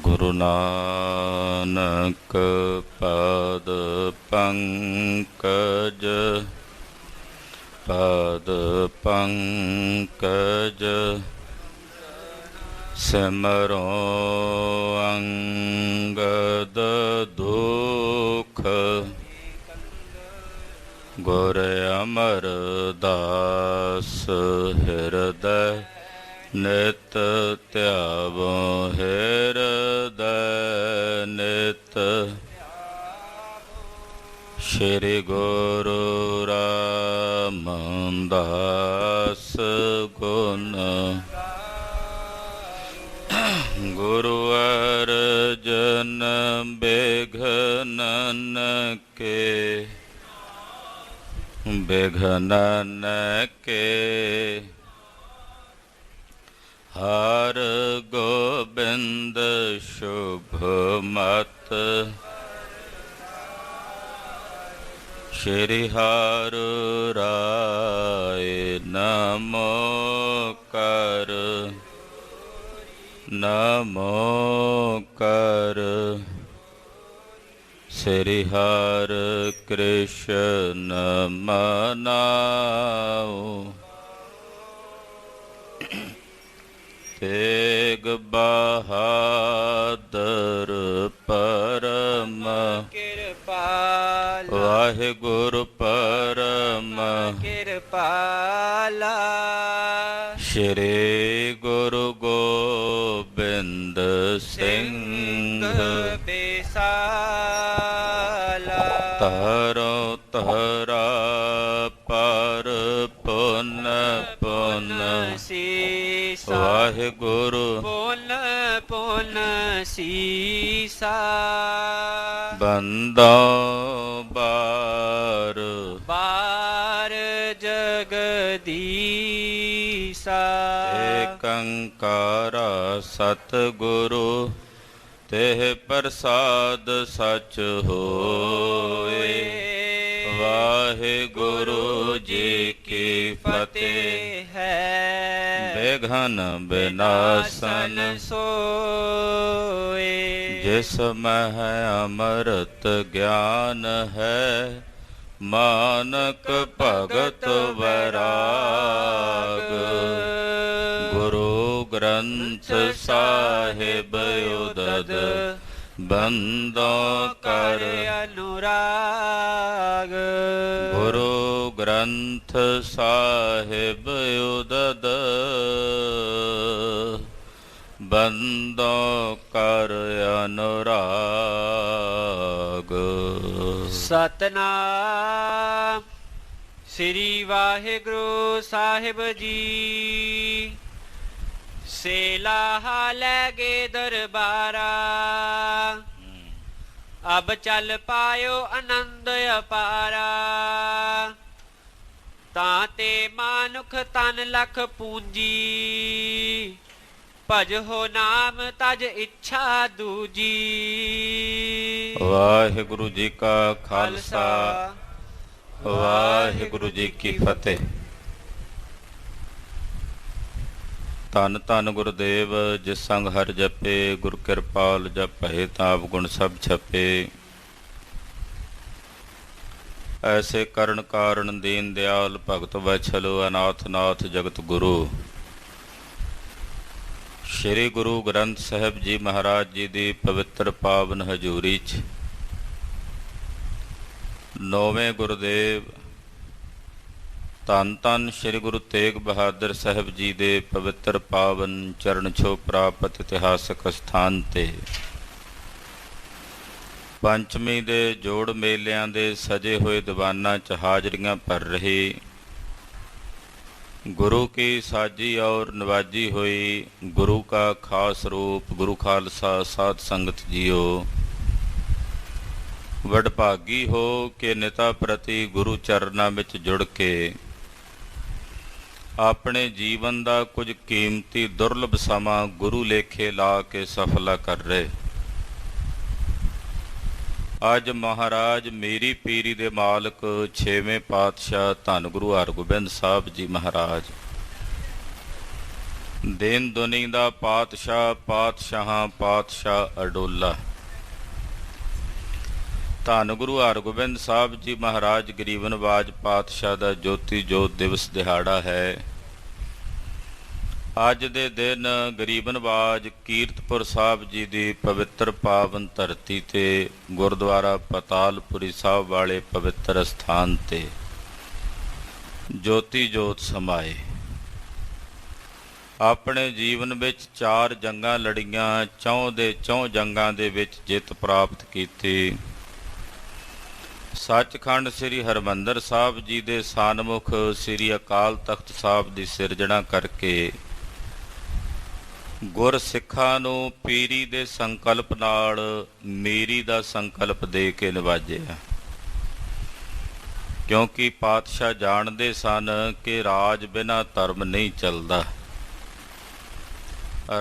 ਗੁਰੂ ਨਾਨਕ ਪਦ ਪੰਕਜ ਸਿਮਰੋ ਅੰਗਦ ਦੁਖ ਗੁਰ ਅਮਰਦਾਸ ਹਿਰਦੈ ਨਿਤ ਧਿਆਵੋ ਹਿਰਦੈ ਨਿਤ ਸ਼੍ਰੀ ਗੁਰੂ ਰਾਮਦਾਸ ਗੁਣ ਗੁਰੂ ਅਰਜਨ ਬਿਘਨਨ ਕੇ ਹਰ ਗੋਬਿੰਦ ਸ਼ੁਭ ਮਤ ਸ਼੍ਰੀ ਹਰਿ ਰਾਏ ਨਮੋ ਕਰ ਸ੍ਰੀ ਹਰਿ ਕ੍ਰਿਸ਼ਨ ਮਨਾਉ ਤੇਗ ਬਹਾਦਰ ਪਰਮ ਕਿਰਪਾਲ ਵਾਹਿਗੁਰੂ ਪਰਮ ਕਿਰਪਾਲਾ ਸ਼੍ਰੀ ਗੁਰੂ ਗੋਬਿੰਦ ਸਿੰਘ ਬੇਸਾਲਾ ਤਰੋ ਤਰਾ ਪਰ ਪੁਨ ਸੀਸਾ ਵਾਹਿਗੁਰੂ ਪੁਨ ਸੀਸਾ ਬੰਦੋ ਬਾਰ ਜਗਦੀਸਾ ਏਕ ਓੰਕਾਰ ਸਤਿਗੁਰੂ ਤੇਹ ਪ੍ਰਸਾਦ ਸਚ ਹੋਏ। ਵਾਹਿਗੁਰੂ ਜੀ ਕੀ ਫਤਿਹ ਹੈ। ਬਿਘਨ ਬਿਨਾਸਨ ਸੋਏ ਜਿਸ ਮਹਿ ਅੰਮ੍ਰਿਤ ਗਿਆਨ ਹੈ ਮਾਨਕ ਭਗਤ ਵੈਰਾਗ। ਗੁਰੂ ਗ੍ਰੰਥ ਸਾਹਿਬ ਉਦਦ ਬੰਦੋ ਕਰ ਅਨੁਰਾਗ। ਗੁਰੂ ਗ੍ਰੰਥ ਸਾਹਿਬ ਉਦਦ ਬੰਦੋ ਕਰ ਅਨੁਰਾਗ। ਸਤਨਾਮ ਸ੍ਰੀ ਵਾਹਿਗੁਰੂ ਸਾਹਿਬ ਜੀ। ਸੇਲਾਹਾ ਲੈ ਗੇ ਦਰਬਾਰਾ ਅਬ ਚੱਲ ਪਾਇਓ ਆਨੰਦ ਅਪਾਰਾ। ਤਾਂ ਤੇ ਮਾਨੁਖ ਤਨ ਲਖ ਪੂੰਜੀ ਭਜਹੁ ਨਾਮ ਤਜ ਇੱਛਾ ਦੂਜੀ। ਵਾਹਿਗੁਰੂ ਜੀ ਕਾ ਖਾਲਸਾ ਵਾਹਿਗੁਰੂ ਜੀ ਕੀ ਫਤਿਹ। ਧੰਨ ਧੰਨ ਗੁਰਦੇਵ ਜਿਸ ਸੰਗ ਹਰ ਜਪੇ ਗੁਰ ਕਿਰਪਾਲ ਜਪੈ ਤਾਪ ਗੁਣ ਸਭ ਛਪੇ। ਐਸੇ ਕਰਨ ਕਾਰਨ ਦੀਨ ਦਿਆਲ ਭਗਤ ਵਛਲ ਅਨਾਥ ਨਾਥ ਜਗਤ ਗੁਰੂ। ਸ਼੍ਰੀ ਗੁਰੂ ਗ੍ਰੰਥ ਸਾਹਿਬ ਜੀ ਮਹਾਰਾਜ ਜੀ ਦੀ ਪਵਿੱਤਰ ਪਾਵਨ ਹਜ਼ੂਰੀ 'ਚ ਨੌਵੇਂ ਗੁਰਦੇਵ ਧੰਨ ਧੰਨ ਸ਼੍ਰੀ ਗੁਰੂ ਤੇਗ ਬਹਾਦਰ ਸਾਹਿਬ ਜੀ ਦੇ ਪਵਿੱਤਰ ਪਾਵਨ ਚਰਨ ਛੋਹ ਪ੍ਰਾਪਤ ਇਤਿਹਾਸਕ ਸਥਾਨ ਤੇ ਪੰਚਮੀ ਦੇ ਜੋੜ ਮੇਲਿਆਂ ਦੇ ਸਜੇ ਹੋਏ ਦੀਵਾਨਾਂ 'ਚ ਹਾਜ਼ਰੀਆਂ ਭਰ ਰਹੀ गुरु की साजी और नवाजी हुई गुरु का खास रूप गुरु खालसा साध संगत जियो। वडभागी हो के निता प्रति गुरु चरना विच जुड़ के अपने जीवन का कुछ कीमती दुर्लभ समा गुरु लेखे ला के सफला कर रहे। ਅੱਜ ਮਹਾਰਾਜ ਮੇਰੀ ਪੀਰੀ ਦੇ ਮਾਲਕ ਛੇਵੇਂ ਪਾਤਸ਼ਾਹ ਧੰਨ ਗੁਰੂ ਹਰਗੋਬਿੰਦ ਸਾਹਿਬ ਜੀ ਮਹਾਰਾਜ ਦੇਨ ਦੁਨੀ ਦਾ ਪਾਤਸ਼ਾਹ, ਪਾਤਸ਼ਾਹਾਂ ਪਾਤਸ਼ਾਹ ਅਡੋਲਾ। ਧੰਨ ਗੁਰੂ ਹਰਗੋਬਿੰਦ ਸਾਹਿਬ ਜੀ ਮਹਾਰਾਜ ਗਰੀਬ ਨਵਾਜ ਪਾਤਸ਼ਾਹ ਦਾ ਜੋਤੀ ਜੋਤ ਦਿਵਸ ਦਿਹਾੜਾ ਹੈ। ਅੱਜ ਦੇ ਦਿਨ ਗਰੀਬ ਨਵਾਜ ਕੀਰਤਪੁਰ ਸਾਹਿਬ ਜੀ ਦੀ ਪਵਿੱਤਰ ਪਾਵਨ ਧਰਤੀ ਤੇ ਗੁਰਦੁਆਰਾ ਪਤਾਲਪੁਰੀ ਸਾਹਿਬ ਵਾਲੇ ਪਵਿੱਤਰ ਸਥਾਨ ਤੇ ਜੋਤੀ ਜੋਤ ਸਮਾਏ। ਆਪਣੇ ਜੀਵਨ ਵਿੱਚ 4 ਜੰਗਾਂ ਲੜੀਆਂ, 4 ਦੇ 4 ਜੰਗਾਂ ਦੇ ਵਿੱਚ ਜਿੱਤ ਪ੍ਰਾਪਤ ਕੀਤੀ। ਸੱਚਖੰਡ ਸ੍ਰੀ ਹਰਿਮੰਦਰ ਸਾਹਿਬ ਜੀ ਦੇ ਸਨਮੁਖ ਸ੍ਰੀ ਅਕਾਲ ਤਖਤ ਸਾਹਿਬ ਦੀ ਸਿਰਜਣਾ ਕਰਕੇ ਗੁਰ ਸਿੱਖਾਂ ਨੂੰ ਪੀਰੀ ਦੇ ਸੰਕਲਪ ਨਾਲ ਮੀਰੀ ਦਾ ਸੰਕਲਪ ਦੇ ਕੇ ਨਿਵਾਜਿਆ, ਕਿਉਂਕਿ ਪਾਤਸ਼ਾਹ ਜਾਣਦੇ ਸਨ ਕਿ ਰਾਜ ਬਿਨਾਂ ਧਰਮ ਨਹੀਂ ਚੱਲਦਾ।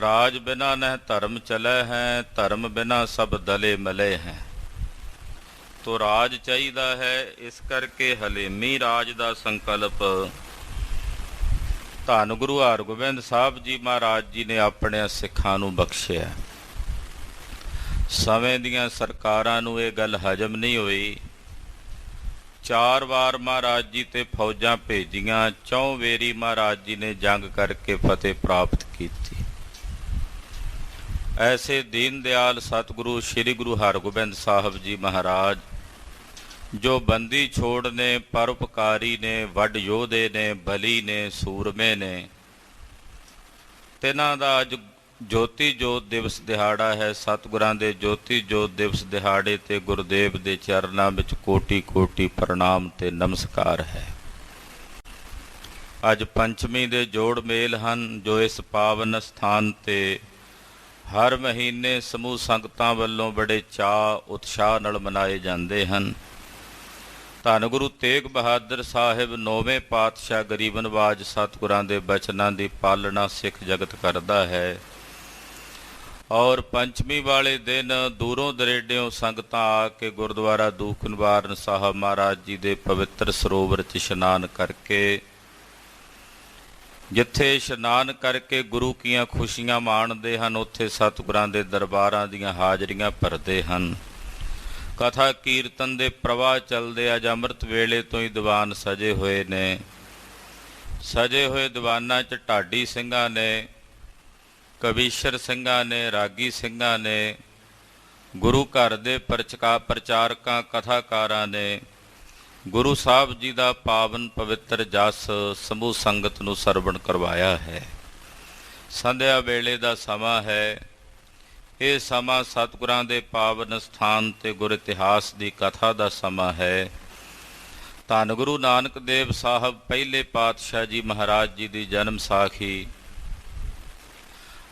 ਰਾਜ ਬਿਨਾਂ ਨਹਿ ਧਰਮ ਚਲੈ ਹੈ, ਧਰਮ ਬਿਨਾਂ ਸਭ ਦਲੇ ਮਲੇ ਹੈ। ਤੋ ਰਾਜ ਚਾਹੀਦਾ ਹੈ, ਇਸ ਕਰਕੇ ਹਲੇਮੀ ਰਾਜ ਦਾ ਸੰਕਲਪ ਧੰਨ ਗੁਰੂ ਹਰਗੋਬਿੰਦ ਸਾਹਿਬ ਜੀ ਮਹਾਰਾਜ ਜੀ ਨੇ ਆਪਣੇ ਸਿੱਖਾਂ ਨੂੰ ਬਖਸ਼ਿਆ। ਸਮੇਂ ਦੀਆਂ ਸਰਕਾਰਾਂ ਨੂੰ ਇਹ ਗੱਲ ਹਜਮ ਨਹੀਂ ਹੋਈ। 4 ਵਾਰ ਮਹਾਰਾਜ ਜੀ ਤੇ ਫੌਜਾਂ ਭੇਜੀਆਂ, 4 ਵੇਰੀ ਮਹਾਰਾਜ ਜੀ ਨੇ ਜੰਗ ਕਰਕੇ ਫਤਿਹ ਪ੍ਰਾਪਤ ਕੀਤੀ। ਐਸੇ ਦੀਨ ਦਿਆਲ ਸਤਿਗੁਰੂ ਸ੍ਰੀ ਗੁਰੂ ਹਰਗੋਬਿੰਦ ਸਾਹਿਬ ਜੀ ਮਹਾਰਾਜ ਜੋ ਬੰਦੀ ਛੋੜ ਨੇ, ਪਰਉਪਕਾਰੀ ਨੇ, ਵੱਡ ਯੋਧੇ ਨੇ, ਬਲੀ ਨੇ, ਸੂਰਮੇ ਨੇ, ਤਿਨਾਂ ਦਾ ਅੱਜ ਜੋਤੀ ਜੋਤ ਦਿਵਸ ਦਿਹਾੜਾ ਹੈ। ਸਤਿਗੁਰਾਂ ਦੇ ਜੋਤੀ ਜੋਤ ਦਿਵਸ ਦਿਹਾੜੇ ਤੇ ਗੁਰਦੇਵ ਦੇ ਚਰਨਾਂ ਵਿੱਚ ਕੋਟੀ ਕੋਟੀ ਪ੍ਰਣਾਮ ਤੇ ਨਮਸਕਾਰ ਹੈ। ਅੱਜ ਪੰਚਮੀ ਦੇ ਜੋੜ ਮੇਲ ਹਨ ਜੋ ਇਸ ਪਾਵਨ ਸਥਾਨ ਤੇ ਹਰ ਮਹੀਨੇ ਸਮੂਹ ਸੰਗਤਾਂ ਵੱਲੋਂ ਬੜੇ ਚਾਅ ਉਤਸ਼ਾਹ ਨਾਲ ਮਨਾਏ ਜਾਂਦੇ ਹਨ। ਧੰਨ ਗੁਰੂ ਤੇਗ ਬਹਾਦਰ ਸਾਹਿਬ 9ਵੇਂ ਪਾਤਸ਼ਾਹ ਗਰੀਬ ਨਵਾਜ ਸਤਿਗੁਰਾਂ ਦੇ ਬਚਨਾਂ ਦੀ ਪਾਲਣਾ ਸਿੱਖ ਜਗਤ ਕਰਦਾ ਹੈ ਔਰ ਪੰਚਮੀ ਵਾਲੇ ਦਿਨ ਦੂਰੋਂ ਦਰੇਡਿਓਂ ਸੰਗਤਾਂ ਆ ਕੇ ਗੁਰਦੁਆਰਾ ਦੂਖ ਨਿਵਾਰਨ ਸਾਹਿਬ ਮਹਾਰਾਜ ਜੀ ਦੇ ਪਵਿੱਤਰ ਸਰੋਵਰ 'ਚ ਇਸ਼ਨਾਨ ਕਰਕੇ, ਜਿੱਥੇ ਇਸ਼ਨਾਨ ਕਰਕੇ ਗੁਰੂ ਕੀਆਂ ਖੁਸ਼ੀਆਂ ਮਾਣਦੇ ਹਨ, ਉੱਥੇ ਸਤਿਗੁਰਾਂ ਦੇ ਦਰਬਾਰਾਂ ਦੀਆਂ ਹਾਜ਼ਰੀਆਂ ਭਰਦੇ ਹਨ। ਕਥਾ ਕੀਰਤਨ ਦੇ ਪ੍ਰਵਾਹ ਚੱਲਦੇ। ਅੱਜ ਅੰਮ੍ਰਿਤ ਵੇਲੇ ਤੋਂ ਹੀ ਦੀਵਾਨ ਸਜੇ ਹੋਏ ਨੇ। ਸਜੇ ਹੋਏ ਦੀਵਾਨਾਂ 'ਚ ਢਾਡੀ ਸਿੰਘਾਂ ਨੇ, ਕਵੀਸ਼ਰ ਸਿੰਘਾਂ ਨੇ, ਰਾਗੀ ਸਿੰਘਾਂ ਨੇ, ਗੁਰੂ ਘਰ ਦੇ ਪ੍ਰਚਾਰਕਾਂ ਕਥਾਕਾਰਾਂ ਨੇ ਗੁਰੂ ਸਾਹਿਬ ਜੀ ਦਾ ਪਾਵਨ ਪਵਿੱਤਰ ਜਸ ਸਮੂਹ ਸੰਗਤ ਨੂੰ ਸਰਵਣ ਕਰਵਾਇਆ ਹੈ। ਸੰਧਿਆ ਵੇਲੇ ਦਾ ਸਮਾਂ ਹੈ। ਇਹ ਸਮਾਂ ਸਤਿਗੁਰਾਂ ਦੇ ਪਾਵਨ ਸਥਾਨ ਤੇ ਗੁਰ ਇਤਿਹਾਸ ਦੀ ਕਥਾ ਦਾ ਸਮਾਂ ਹੈ। ਧੰਨ ਗੁਰੂ ਨਾਨਕ ਦੇਵ ਸਾਹਿਬ ਪਹਿਲੇ ਪਾਤਸ਼ਾਹ ਜੀ ਮਹਾਰਾਜ ਜੀ ਦੀ ਜਨਮ ਸਾਖੀ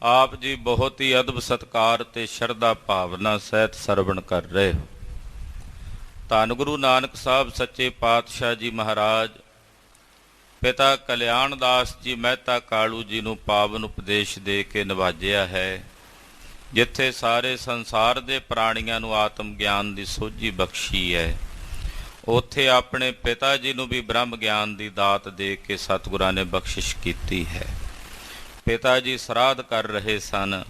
ਆਪ ਜੀ ਬਹੁਤ ਹੀ ਅਦਬ ਸਤਿਕਾਰ ਤੇ ਸ਼ਰਧਾ ਭਾਵਨਾ ਸਹਿਤ ਸਰਵਣ ਕਰ ਰਹੇ ਹੋ। ਧੰਨ ਗੁਰੂ ਨਾਨਕ ਸਾਹਿਬ ਸੱਚੇ ਪਾਤਸ਼ਾਹ ਜੀ ਮਹਾਰਾਜ ਪਿਤਾ ਕਲਿਆਣ ਦਾਸ ਜੀ ਮਹਿਤਾ ਕਾਲੂ ਜੀ ਨੂੰ ਪਾਵਨ ਉਪਦੇਸ਼ ਦੇ ਕੇ ਨਿਵਾਜਿਆ ਹੈ। ਜਿੱਥੇ ਸਾਰੇ ਸੰਸਾਰ ਦੇ ਪ੍ਰਾਣੀਆਂ ਨੂੰ ਆਤਮ ਗਿਆਨ ਦੀ ਸੋਝੀ ਬਖਸ਼ੀ ਹੈ, ਉੱਥੇ ਆਪਣੇ ਪਿਤਾ ਜੀ ਨੂੰ ਵੀ ਬ੍ਰਹਮ ਗਿਆਨ ਦੀ ਦਾਤ ਦੇ ਕੇ ਸਤਿਗੁਰਾਂ ਨੇ ਬਖਸ਼ਿਸ਼ ਕੀਤੀ ਹੈ। ਪਿਤਾ ਜੀ ਸਰਾਧ ਕਰ ਰਹੇ ਸਨ।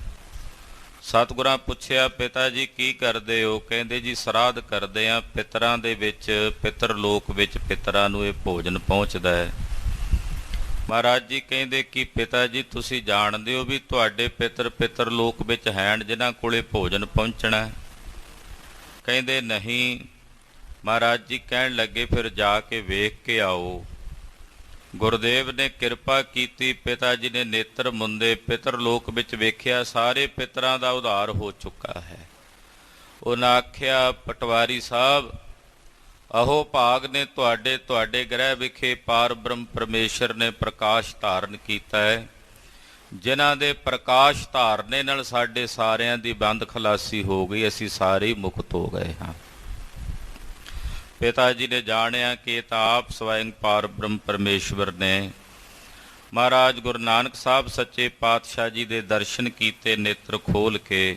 ਸਤਿਗੁਰਾਂ ਪੁੱਛਿਆ, ਪਿਤਾ ਜੀ ਕੀ ਕਰਦੇ ਹੋ? ਕਹਿੰਦੇ ਜੀ ਸਰਾਧ ਕਰਦੇ ਆ। ਪਿਤਰਾਂ ਦੇ ਵਿੱਚ, ਪਿਤਰ ਲੋਕ ਵਿੱਚ ਪਿਤਰਾਂ ਨੂੰ ਇਹ ਭੋਜਨ ਪਹੁੰਚਦਾ ਹੈ। ਮਹਾਰਾਜ ਜੀ ਕਹਿੰਦੇ ਕਿ ਪਿਤਾ ਜੀ ਤੁਸੀਂ ਜਾਣਦੇ ਹੋ ਵੀ ਤੁਹਾਡੇ ਪਿਤਰ ਲੋਕ ਵਿੱਚ ਹੈਣ ਜਿਨ੍ਹਾਂ ਕੋਲੇ ਭੋਜਨ ਪਹੁੰਚਣਾ? ਕਹਿੰਦੇ ਨਹੀਂ। ਮਹਾਰਾਜ ਜੀ ਕਹਿਣ ਲੱਗੇ ਫਿਰ ਜਾ ਕੇ ਵੇਖ ਕੇ ਆਓ। ਗੁਰਦੇਵ ਨੇ ਕਿਰਪਾ ਕੀਤੀ, ਪਿਤਾ ਜੀ ਨੇ ਨੇਤਰ ਮੁੰਦੇ ਪਿਤਰ ਲੋਕ ਵਿੱਚ ਵੇਖਿਆ, ਸਾਰੇ ਪਿਤਰਾਂ ਦਾ ਉਧਾਰ ਹੋ ਚੁੱਕਾ ਹੈ। ਉਹਨਾਂ ਆਖਿਆ, ਪਟਵਾਰੀ ਸਾਹਿਬ ਅਹੋ ਭਾਗ ਨੇ ਤੁਹਾਡੇ ਗ੍ਰਹਿ ਵਿਖੇ ਪਾਰ ਬ੍ਰਹਮ ਪਰਮੇਸ਼ਰ ਨੇ ਪ੍ਰਕਾਸ਼ ਧਾਰਨ ਕੀਤਾ ਹੈ, ਜਿਨ੍ਹਾਂ ਦੇ ਪ੍ਰਕਾਸ਼ ਧਾਰਨੇ ਨਾਲ ਸਾਡੇ ਸਾਰਿਆਂ ਦੀ ਬੰਦ ਖਲਾਸੀ ਹੋ ਗਈ, ਅਸੀਂ ਸਾਰੇ ਮੁਕਤ ਹੋ ਗਏ ਹਾਂ। ਪਿਤਾ ਜੀ ਨੇ ਜਾਣਿਆ ਕਿ ਇਹ ਤਾਂ ਆਪ ਸਵੈੰ ਪਾਰ ਬ੍ਰਹਮ ਪਰਮੇਸ਼ਵਰ ਨੇ। ਮਹਾਰਾਜ ਗੁਰੂ ਨਾਨਕ ਸਾਹਿਬ ਸੱਚੇ ਪਾਤਸ਼ਾਹ ਜੀ ਦੇ ਦਰਸ਼ਨ ਕੀਤੇ ਨੇਤਰ ਖੋਲ ਕੇ।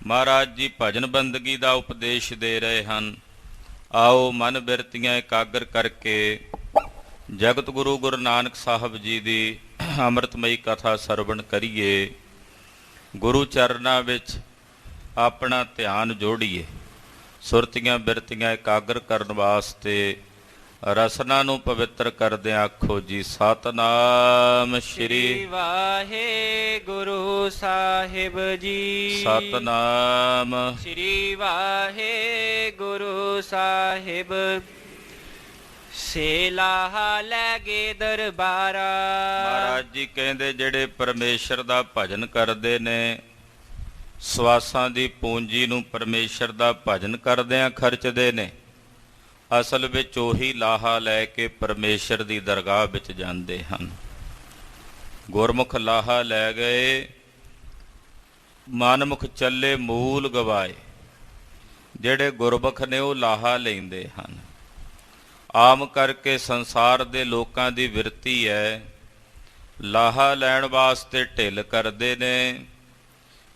ਮਹਾਰਾਜ ਜੀ ਭਜਨ ਬੰਦਗੀ ਦਾ ਉਪਦੇਸ਼ ਦੇ ਰਹੇ ਹਨ। ਆਓ ਮਨ ਬਿਰਤੀਆਂ ਇਕਾਗਰ ਕਰਕੇ ਜਗਤ ਗੁਰੂ ਗੁਰੂ ਨਾਨਕ ਸਾਹਿਬ ਜੀ ਦੀ ਅੰਮ੍ਰਿਤਮਈ ਕਥਾ ਸਰਵਣ ਕਰੀਏ, ਗੁਰੂ ਚਰਨਾਂ ਵਿੱਚ ਆਪਣਾ ਧਿਆਨ ਜੋੜੀਏ। ਸੁਰਤੀਆਂ ਬਿਰਤੀਆਂ ਇਕਾਗਰ ਕਰਨ ਵਾਸਤੇ ਰਸਨਾ ਨੂੰ ਪਵਿੱਤਰ ਕਰਦਿਆਂ ਆਖੋ ਜੀ ਸਤਨਾਮ ਸ਼੍ਰੀ ਵਾਹਿਗੁਰੂ ਸਾਹਿਬ ਜੀ। ਸਤਨਾਮ ਸ਼੍ਰੀ ਵਾਹਿਗੁਰੂ ਸਾਹਿਬ। ਸੇ ਲਾਹਾ ਲੈ ਗੇ ਦਰਬਾਰਾ। ਮਹਾਰਾਜ ਜੀ ਕਹਿੰਦੇ ਜਿਹੜੇ ਪਰਮੇਸ਼ਰ ਦਾ ਭਜਨ ਕਰਦੇ ਨੇ, ਸਵਾਸਾਂ ਦੀ ਪੂੰਜੀ ਨੂੰ ਪਰਮੇਸ਼ਰ ਦਾ ਭਜਨ ਕਰਦਿਆਂ ਖਰਚਦੇ ਨੇ, ਅਸਲ ਵਿੱਚ ਉਹੀ ਲਾਹਾ ਲੈ ਕੇ ਪਰਮੇਸ਼ਰ ਦੀ ਦਰਗਾਹ ਵਿੱਚ ਜਾਂਦੇ ਹਨ। ਗੁਰਮੁਖ ਲਾਹਾ ਲੈ ਗਏ, ਮਨਮੁਖ ਚੱਲੇ ਮੂਲ ਗਵਾਏ। ਜਿਹੜੇ ਗੁਰਮੁਖ ਨੇ ਉਹ ਲਾਹਾ ਲੈਂਦੇ ਹਨ। ਆਮ ਕਰਕੇ ਸੰਸਾਰ ਦੇ ਲੋਕਾਂ ਦੀ ਬਿਰਤੀ ਹੈ, ਲਾਹਾ ਲੈਣ ਵਾਸਤੇ ਢਿੱਲ ਕਰਦੇ ਨੇ।